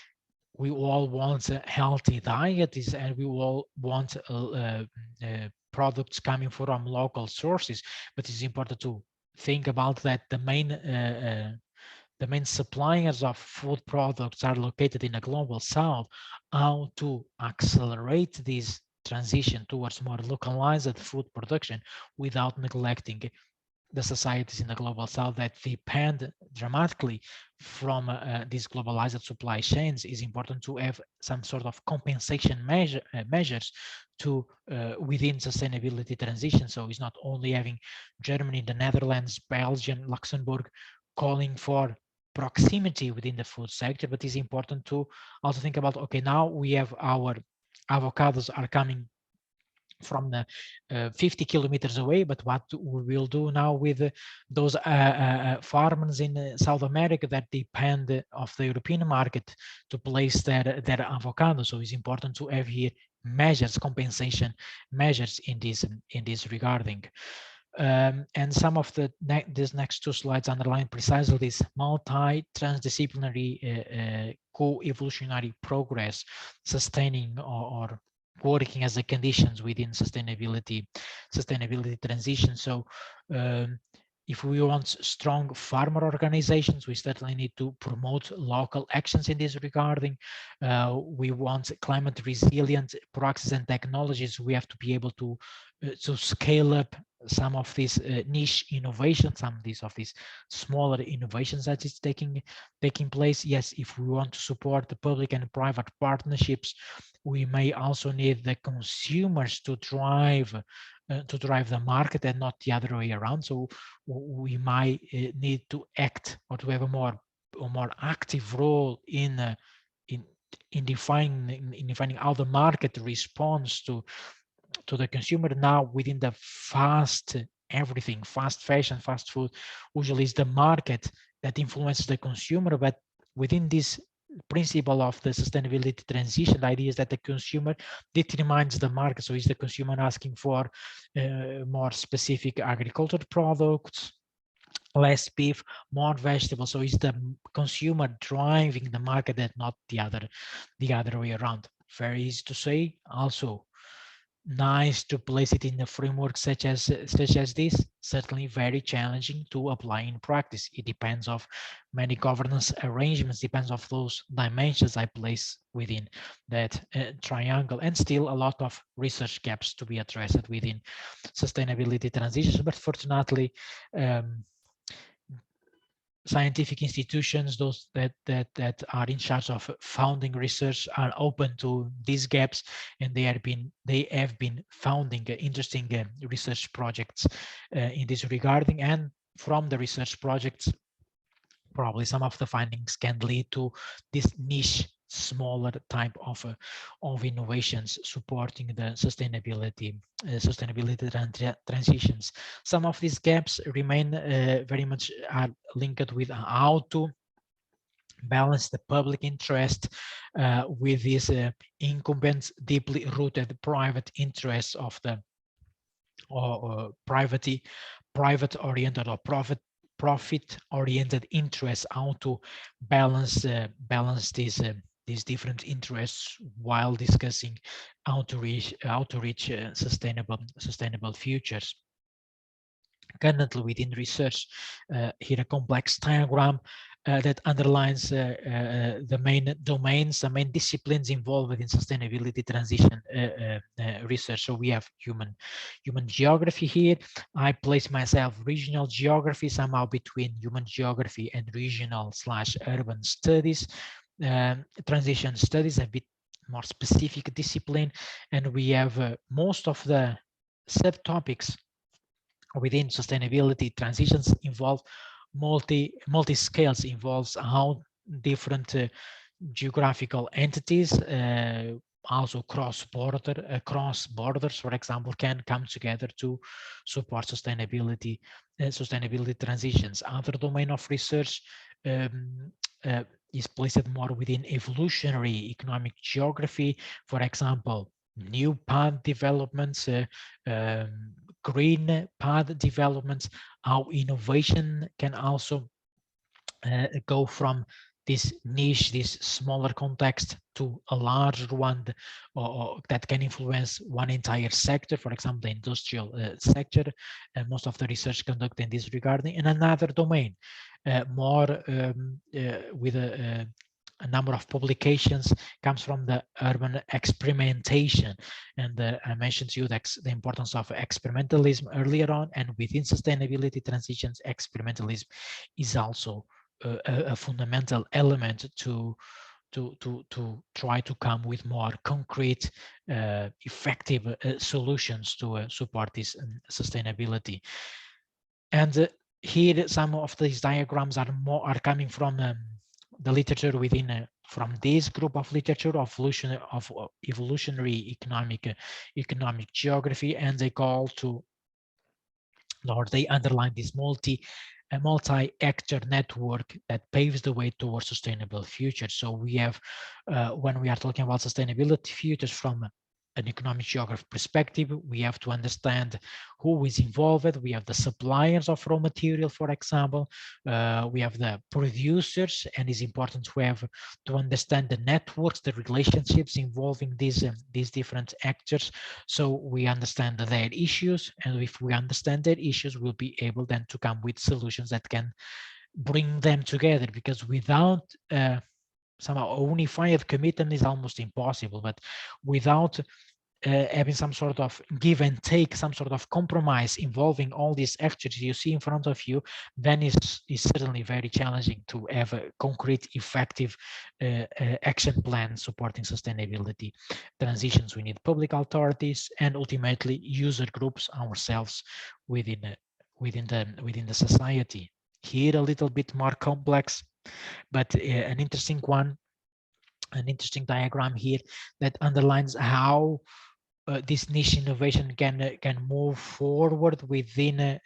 we all want a healthy diet, and we all want products coming from local sources, but it's important to think about that the main suppliers of food products are located in the global south. How to accelerate this transition towards more localized food production without neglecting the societies in the global south that depend dramatically from these globalized supply chains. Is important to have some sort of compensation measures to within sustainability transition. So it's not only having Germany, the Netherlands, Belgium, Luxembourg calling for proximity within the food sector, but it's important to also think about, okay, now we have our avocados are coming from the 50 kilometers away, but what we will do now with those farmers in South America that depend of the European market to place their avocado. So it's important to have here measures, compensation measures in this regarding. And some of these next two slides underline precisely this multi-transdisciplinary co-evolutionary progress, sustaining or working as the conditions within sustainability transition. So if we want strong farmer organizations, we certainly need to promote local actions in this regarding. We want climate resilient practices and technologies. We have to be able to scale up some of these niche innovations, some of these smaller innovations that is taking place. Yes, if we want to support the public and private partnerships, we may also need the consumers to drive the market and not the other way around. So we might need to act or to have a more active role in defining how the market responds to the consumer. Now within the fast fashion, fast food, usually is the market that influences the consumer. But within this principle of the sustainability transition, the idea is that the consumer determines the market. So is the consumer asking for more specific agricultural products, less beef, more vegetables? So is the consumer driving the market and not the other way around? Very easy to say. Also nice to place it in a framework such as this. Certainly very challenging to apply in practice. It depends of many governance arrangements, depends of those dimensions I place within that triangle, and still a lot of research gaps to be addressed within sustainability transitions. But fortunately, scientific institutions, those that are in charge of founding research, are open to these gaps, and they have been founding interesting research projects in this regarding. And from the research projects, probably some of the findings can lead to this niche, smaller type of innovations supporting the sustainability transitions. Some of these gaps remain very much are linked with how to balance the public interest with these incumbent, deeply rooted private interests of the private oriented or profit oriented interests. How to balance these different interests while discussing how to reach sustainable futures. Currently within research, here a complex diagram that underlines the main domains, the main disciplines involved in sustainability transition research. So we have human geography here. I place myself regional geography somehow between human geography and regional/urban studies. Transition studies, a bit more specific discipline, and we have most of the subtopics within sustainability transitions involve multi scales, involves how different geographical entities, also cross borders, for example, can come together to support sustainability transitions. Other domain of research is placed more within evolutionary economic geography, for example, new path developments, green path developments, how innovation can also go from this niche, this smaller context, to a larger one, or that can influence one entire sector, for example, the industrial sector, and most of the research conducted in this regarding. In another domain, more with a number of publications, comes from the urban experimentation. And I mentioned to you the importance of experimentalism earlier on, and within sustainability transitions, experimentalism is also a fundamental element to try to come with more concrete, effective solutions to support this sustainability. And here, some of these diagrams are coming from the literature within from this group of literature of evolutionary economic geography, and they call to, or they underline this multi-actor network that paves the way towards sustainable future. So we have, when we are talking about sustainability futures from an economic geography perspective, we have to understand who is involved. We have the suppliers of raw material, for example. We have the producers, and it's important to understand the networks, the relationships involving these different actors, so we understand their issues. And if we understand their issues, we'll be able then to come with solutions that can bring them together, because without somehow a unified commitment is almost impossible. But without having some sort of give and take, some sort of compromise involving all these actors you see in front of you, then it's certainly very challenging to have a concrete, effective action plan supporting sustainability transitions. We need public authorities and ultimately user groups, ourselves, within the society. Here a little bit more complex, but an interesting diagram here that underlines how this niche innovation can move forward within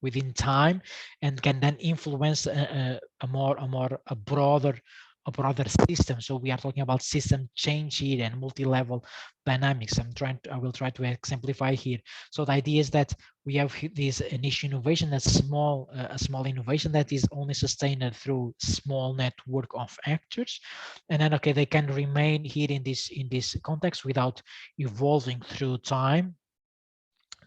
within time, and can then influence a broader broader system. So we are talking about system change here and multi-level dynamics. I will try to exemplify here. So the idea is that we have this niche innovation, that's a small innovation that is only sustained through small network of actors, and then okay, they can remain here in this context without evolving through time.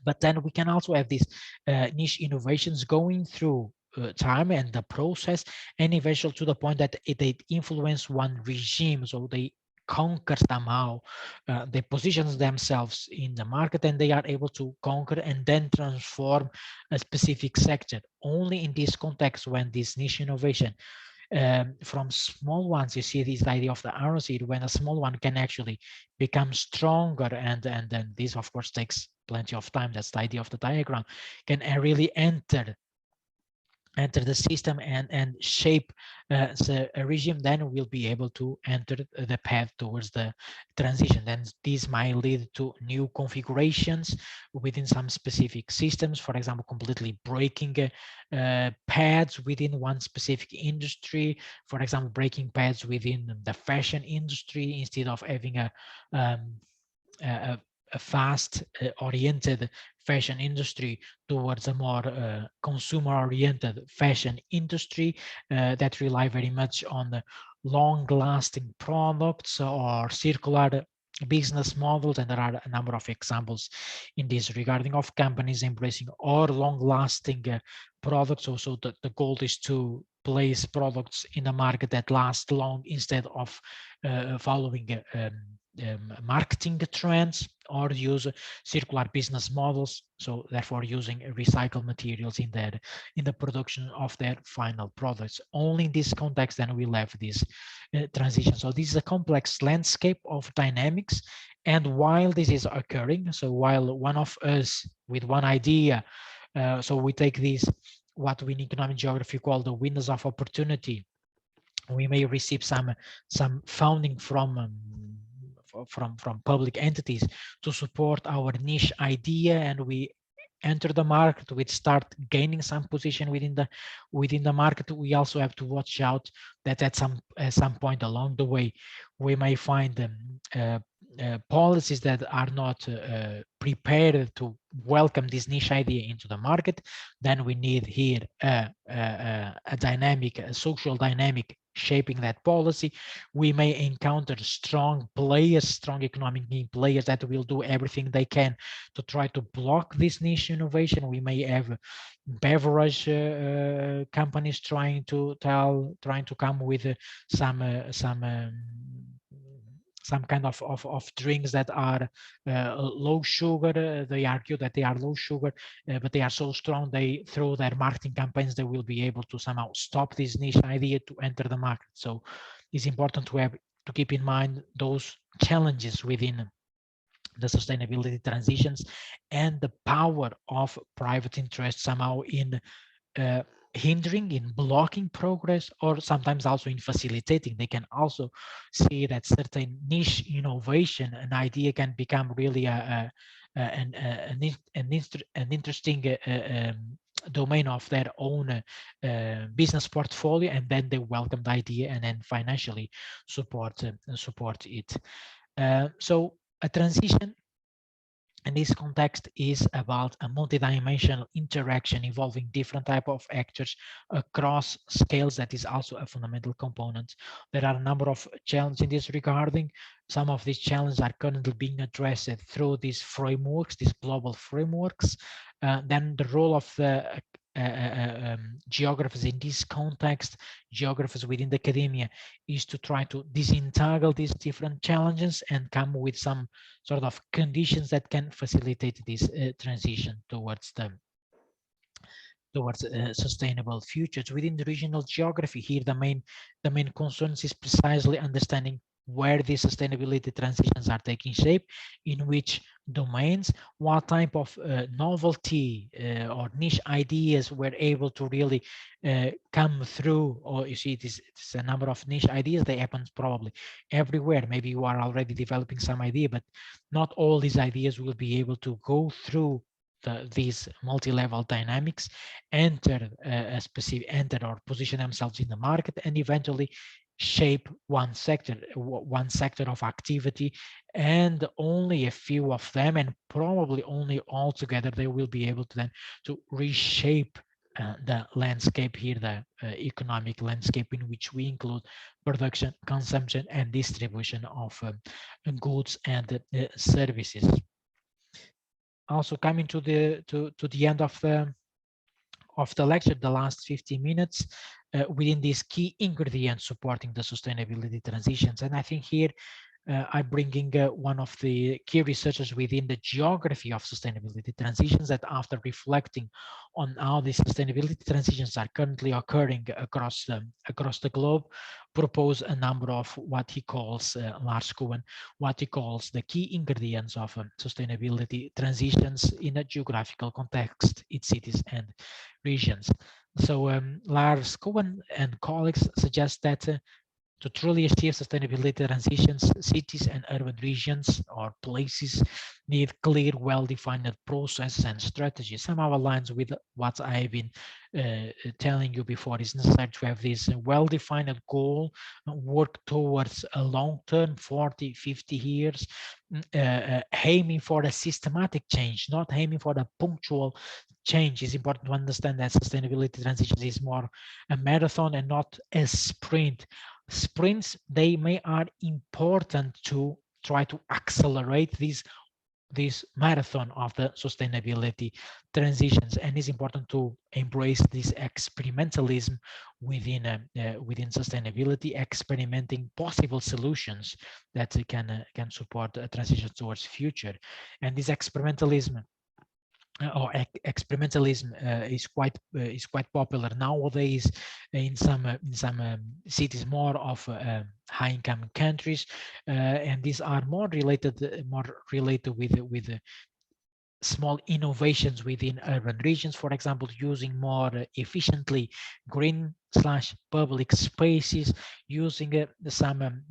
But then we can also have these niche innovations going through time and the process, and eventually to the point that they influence one regime, so they conquer somehow, they position themselves in the market, and they are able to conquer and then transform a specific sector. Only in this context, when this niche innovation from small ones, you see this idea of the arrow seed, when a small one can actually become stronger, and then this of course takes plenty of time, that's the idea of the diagram, can really enter the system and shape a regime, then we'll be able to enter the path towards the transition. Then this might lead to new configurations within some specific systems, for example, completely breaking paths within one specific industry, for example, breaking paths within the fashion industry, instead of having a, a fast oriented fashion industry towards a more consumer oriented fashion industry that rely very much on the long lasting products or circular business models. And there are a number of examples in this regarding of companies embracing or long lasting products. Also the goal is to place products in the market that last long, instead of following marketing trends, or use circular business models, so therefore using recycled materials in the production of their final products. Only in this context then we'll have this transition. So this is a complex landscape of dynamics, and while this is occurring, so while one of us with one idea, so we take this, what we in economic geography call the windows of opportunity, we may receive some funding from public entities to support our niche idea, and we enter the market, we start gaining some position within the market. We also have to watch out that at some point along the way we may find policies that are not prepared to welcome this niche idea into the market. Then we need here a dynamic, a social dynamic shaping that policy. We may encounter strong players, strong economic players that will do everything they can to try to block this niche innovation. We may have beverage companies trying to come with some kind of drinks that are low sugar. They argue that they are low sugar, but they are so strong, they through their marketing campaigns, they will be able to somehow stop this niche idea to enter the market. So it's important to keep in mind those challenges within the sustainability transitions, and the power of private interest somehow in uh, hindering, in blocking progress, or sometimes also in facilitating. They can also see that certain niche innovation, an idea can become really an interesting domain of their own business portfolio, and then they welcome the idea and then financially support it. So a transition in this context is about a multidimensional interaction involving different type of actors across scales. That is also a fundamental component. There are a number of challenges in this regarding. Some of these challenges are currently being addressed through these frameworks, these global frameworks. Then the role of the geographers in this context, geographers within the academia, is to try to disentangle these different challenges and come with some sort of conditions that can facilitate this transition towards sustainable futures. Within the regional geography here, the main concerns is precisely understanding where these sustainability transitions are taking shape, in which domains, what type of novelty or niche ideas were able to really come through. Or you see, it's a number of niche ideas, they happen probably everywhere. Maybe you are already developing some idea, but not all these ideas will be able to go through these multi-level dynamics, enter or position themselves in the market, and eventually shape one sector of activity, and only a few of them, and probably only all together, they will be able to then to reshape the landscape here, the economic landscape, in which we include production, consumption, and distribution of goods and services. Also, coming to the end of the lecture, the last 15 minutes, within these key ingredients supporting the sustainability transitions. And I think here I'm bringing one of the key researchers within the geography of sustainability transitions, that after reflecting on how these sustainability transitions are currently occurring across the globe, propose a number of what he calls, Lars Cohen, what he calls the key ingredients of sustainability transitions in a geographical context in cities and regions. So Lars Cohen and colleagues suggest that to truly achieve sustainability transitions, cities and urban regions or places need clear, well-defined processes and strategies. Somehow aligns with what I've been telling you before. It's necessary to have this well-defined goal, work towards a long-term, 40, 50 years, aiming for a systematic change, not aiming for a punctual change. It's important to understand that sustainability transitions is more a marathon and not a sprint. Sprints, they are important to try to accelerate this marathon of the sustainability transitions, and it's important to embrace this experimentalism within sustainability, experimenting possible solutions that can support a transition towards future. And this experimentalism or experimentalism is quite popular nowadays in some cities more of high-income countries, and these are more related with small innovations within urban regions, for example, using more efficiently green/public spaces, using some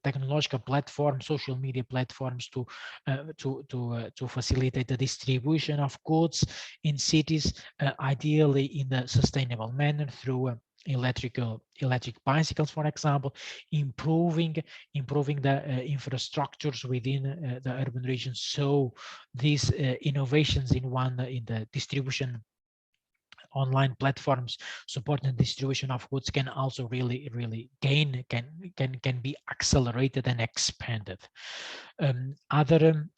technological platforms, social media platforms to facilitate the distribution of goods in cities, ideally in a sustainable manner through electric bicycles, for example, improving the infrastructures within the urban regions. So these innovations in the distribution online platforms supporting the distribution of goods can also really can be accelerated and expanded. Other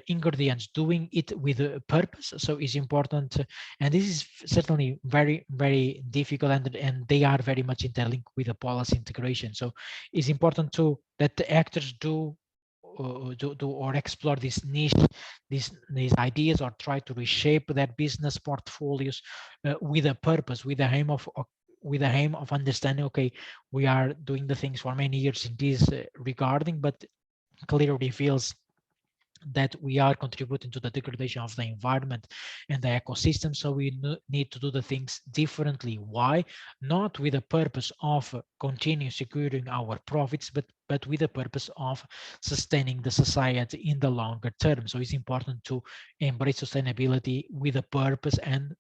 ingredients, doing it with a purpose, so is important, and this is certainly very difficult, and they are very much interlinked with the policy integration. So it's important that the actors do or explore this niche, these ideas, or try to reshape their business portfolios with a purpose, with the aim of understanding, okay, we are doing the things for many years in this regarding, but clearly reveals that we are contributing to the degradation of the environment and the ecosystem. So we need to do the things differently. Why? Not with the purpose of continue securing our profits, but with the purpose of sustaining the society in the longer term. So it's important to embrace sustainability with a purpose and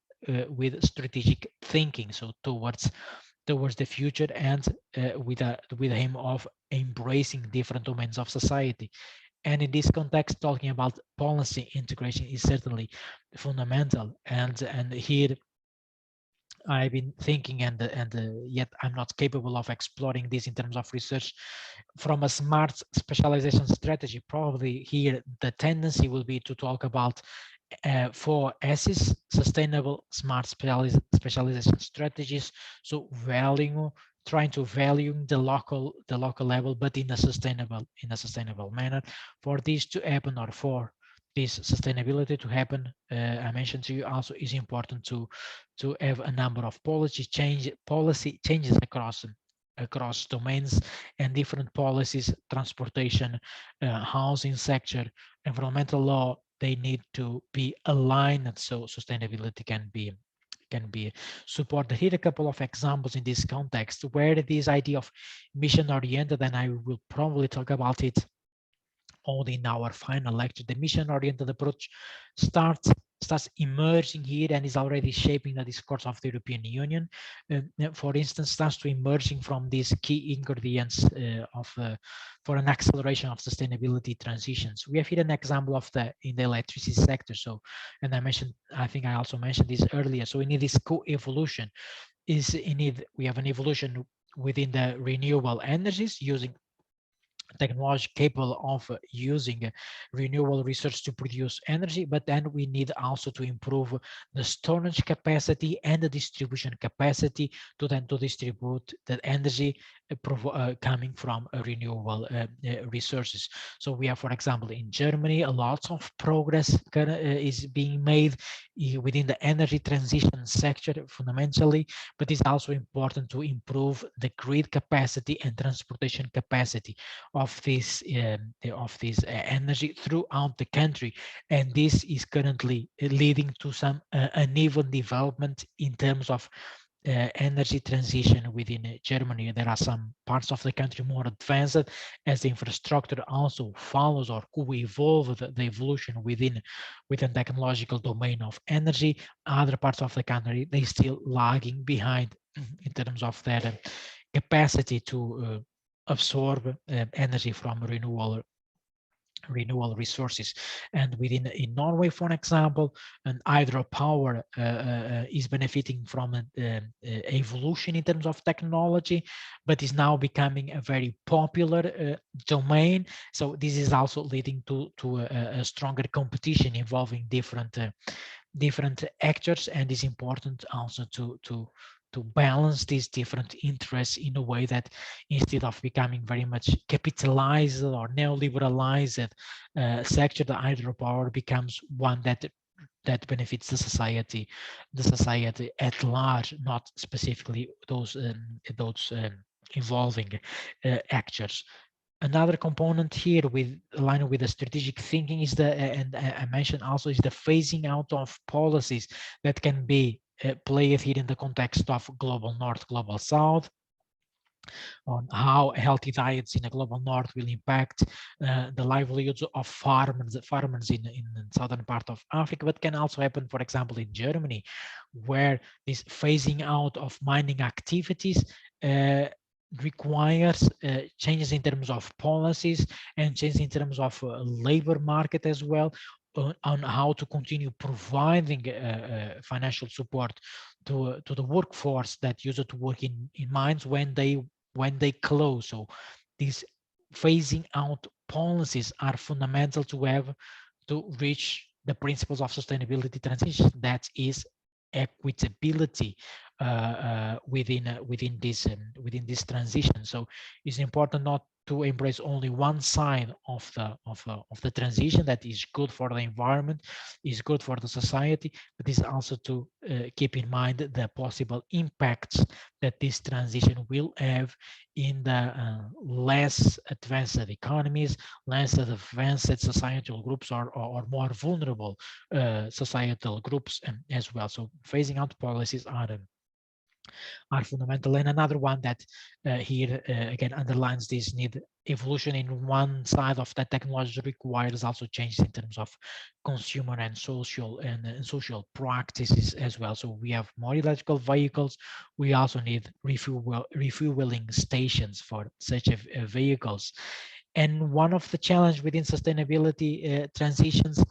with strategic thinking. So towards the future, and with the aim of embracing different domains of society. And in this context, talking about policy integration is certainly fundamental. And here I've been thinking, and yet I'm not capable of exploring this in terms of research from a smart specialization strategy. Probably here the tendency will be to talk about 4 S's: sustainable, smart specialization strategies. So trying to value the local level, but in a sustainable manner. For this to happen, or for this sustainability to happen, I mentioned to you also, is important to have a number of policy changes across domains and different policies: transportation, housing sector, environmental law. They need to be aligned so sustainability can be supported. Here a couple of examples in this context where this idea of mission oriented, and I will probably talk about it only in our final lecture. The mission oriented approach starts starts emerging here and is already shaping the discourse of the European Union. For instance, starts to emerging from these key ingredients for an acceleration of sustainability transitions. We have here an example of in the electricity sector. So, and I think I also mentioned this earlier. So we need this co-evolution. We have an evolution within the renewable energies using technology capable of using renewable resources to produce energy, but then we need also to improve the storage capacity and the distribution capacity to then to distribute the energy coming from renewable resources. So we have, for example, in Germany, a lot of progress is being made within the energy transition sector fundamentally, but it's also important to improve the grid capacity and transportation capacity of this energy throughout the country, and this is currently leading to some uneven development in terms of energy transition within Germany. There are some parts of the country more advanced as the infrastructure also follows or co-evolve the evolution within technological domain of energy. Other parts of the country, they still lagging behind in terms of their capacity to absorb energy from renewable resources. And in Norway, for example, an hydropower is benefiting from an evolution in terms of technology, but is now becoming a very popular domain. So this is also leading to a stronger competition involving different actors, and is important also to balance these different interests in a way that instead of becoming very much capitalized or neoliberalized sector, the hydropower becomes one that benefits the society at large, not specifically those involving actors. Another component here with aligned with the strategic thinking is and I mentioned also, is the phasing out of policies that can be played here in the context of global north, global south, on how healthy diets in the global north will impact the livelihoods of farmers in the southern part of Africa, but can also happen, for example, in Germany, where this phasing out of mining activities requires changes in terms of policies and changes in terms of labor market as well, on how to continue providing financial support to the workforce that used to work in mines when they close. So these phasing out policies are fundamental to reach the principles of sustainability transition, that is equitability within this transition. So it's important not to embrace only one side of the transition that is good for the environment, is good for the society, but is also to keep in mind the possible impacts that this transition will have in the less advanced economies, less advanced societal groups, or more vulnerable societal groups as well. So phasing out policies are fundamental. And another one that here again underlines this need, evolution in one side of the technology requires also changes in terms of consumer and social practices as well. So we have more electrical vehicles. We also need refueling stations for such vehicles. And one of the challenges within sustainability transitions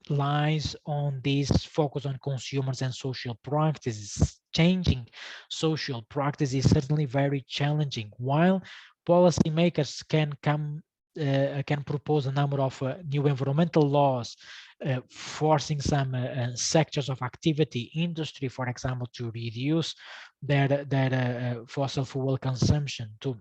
lies on this focus on consumers and social practices. Changing social practice is certainly very challenging. While policymakers can propose a number of new environmental laws, forcing some sectors of activity, industry, for example, to reduce their fossil fuel consumption, to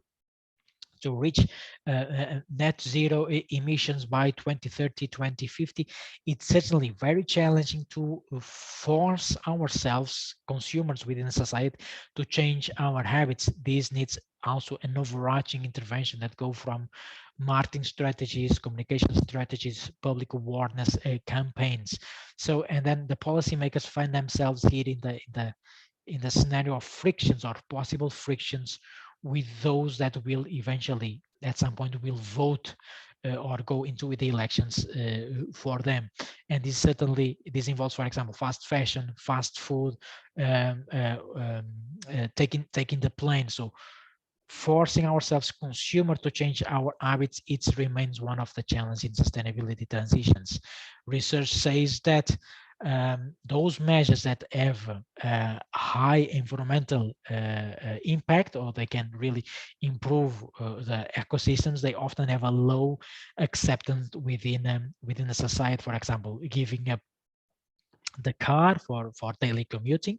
reach net zero emissions by 2030, 2050, it's certainly very challenging to force ourselves, consumers within society, to change our habits. This needs also an overarching intervention that go from marketing strategies, communication strategies, public awareness campaigns. So, and then the policymakers find themselves here in the scenario of frictions or possible frictions with those that will eventually at some point will vote or go into the elections for them. And this involves, for example, fast fashion, fast food, taking the plane. So forcing ourselves consumer to change our habits, it remains one of the challenges in sustainability transitions. Research says that those measures that have high environmental impact, or they can really improve the ecosystems, they often have a low acceptance within the society. For example, giving up the car for daily commuting,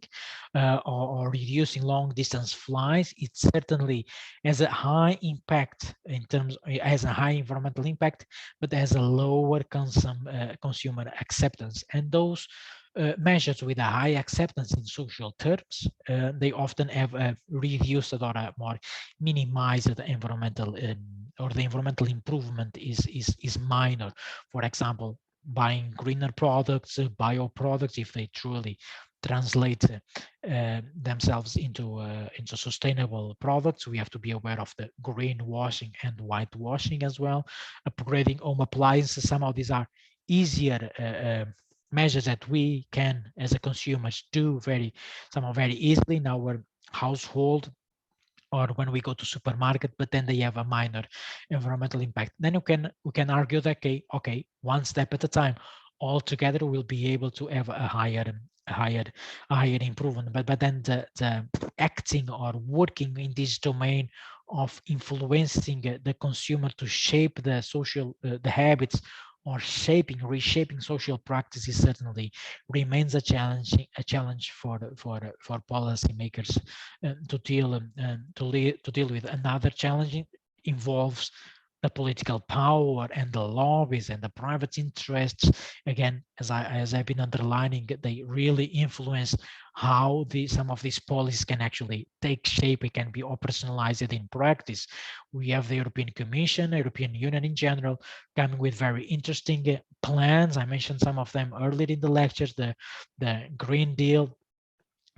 or reducing long distance flights, it certainly has a high impact in terms, has a high environmental impact, but has a lower consumer acceptance. And those measures with a high acceptance in social terms, they often have a reduced or a more minimized environmental, or the environmental improvement is minor. For example, buying greener products, bio products, if they truly translate themselves into sustainable products. We have to be aware of the greenwashing and whitewashing as well. Upgrading home appliances, some of these are easier measures that we can, as a consumers, do very easily in our household, or when we go to supermarket, but then they have a minor environmental impact. Then we can argue that okay, one step at a time, altogether we'll be able to have a higher improvement. But then the acting or working in this domain of influencing the consumer to shape the social the habits, or reshaping social practices, certainly remains a challenge for policymakers to deal with. Another challenge involves the political power and the lobbies and the private interests. Again, as I've been underlining, they really influence how some of these policies can actually take shape. It can be operationalized in practice. We have the European Commission, European Union in general, coming with very interesting plans. I mentioned some of them earlier in the lectures, the Green Deal.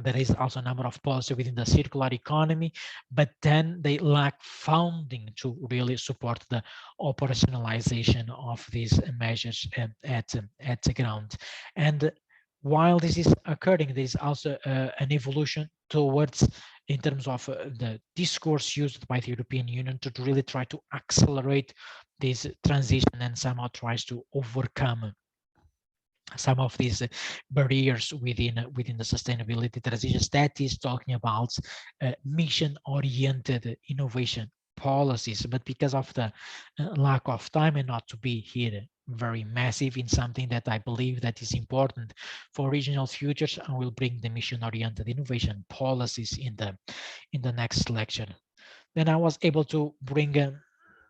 There is also a number of policies within the circular economy, but then they lack funding to really support the operationalization of these measures at the ground. And while this is occurring, there is also an evolution towards, in terms of the discourse used by the European Union, to really try to accelerate this transition and somehow tries to overcome some of these barriers within the sustainability transitions. That is talking about mission-oriented innovation policies. But because of the lack of time, and not to be here very massive in something that I believe that is important for regional futures, I will bring the mission-oriented innovation policies in the next lecture. Then I was able to bring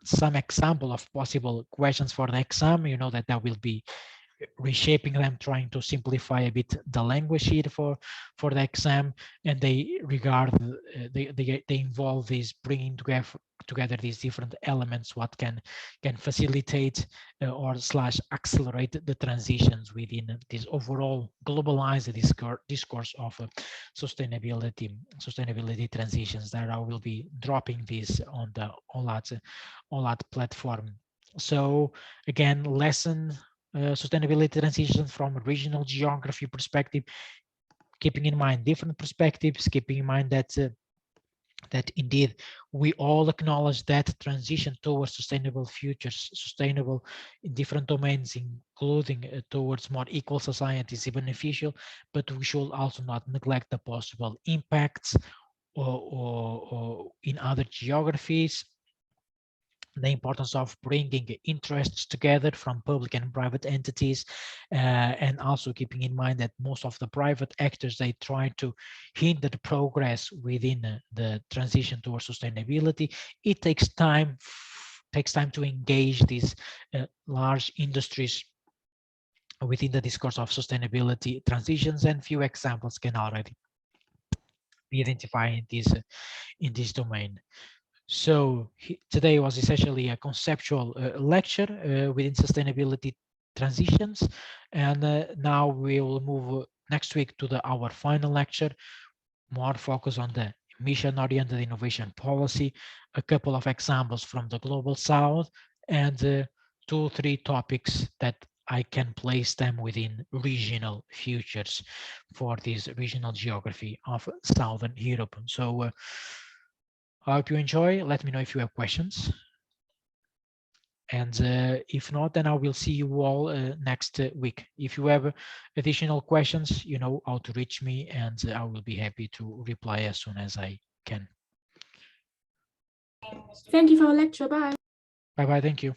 some example of possible questions for the exam. You know that there will be reshaping them, trying to simplify a bit the language here for the exam, and they regard they involve these bringing together these different elements, what can facilitate or slash accelerate the transitions within this overall globalized discourse of sustainability transitions. That I will be dropping this on the OLAT platform. So again, lesson sustainability transitions from a regional geography perspective, keeping in mind different perspectives, keeping in mind that that indeed we all acknowledge that transition towards sustainable futures, sustainable in different domains, including towards more equal societies, is beneficial, but we should also not neglect the possible impacts or in other geographies, the importance of bringing interests together from public and private entities, and also keeping in mind that most of the private actors, they try to hinder the progress within the transition towards sustainability. It takes time to engage these large industries within the discourse of sustainability transitions, and few examples can already be identified in this domain. So today was essentially a conceptual lecture within sustainability transitions, and now we will move next week to our final lecture, more focus on the mission-oriented innovation policy, a couple of examples from the global south, and 2 3 topics that I can place them within regional futures for this regional geography of Southern Europe. So I hope you enjoy. Let me know if you have questions. And if not, then I will see you all next week. If you have additional questions, you know how to reach me, and I will be happy to reply as soon as I can. Thank you for our lecture. Bye. Bye-bye. Thank you.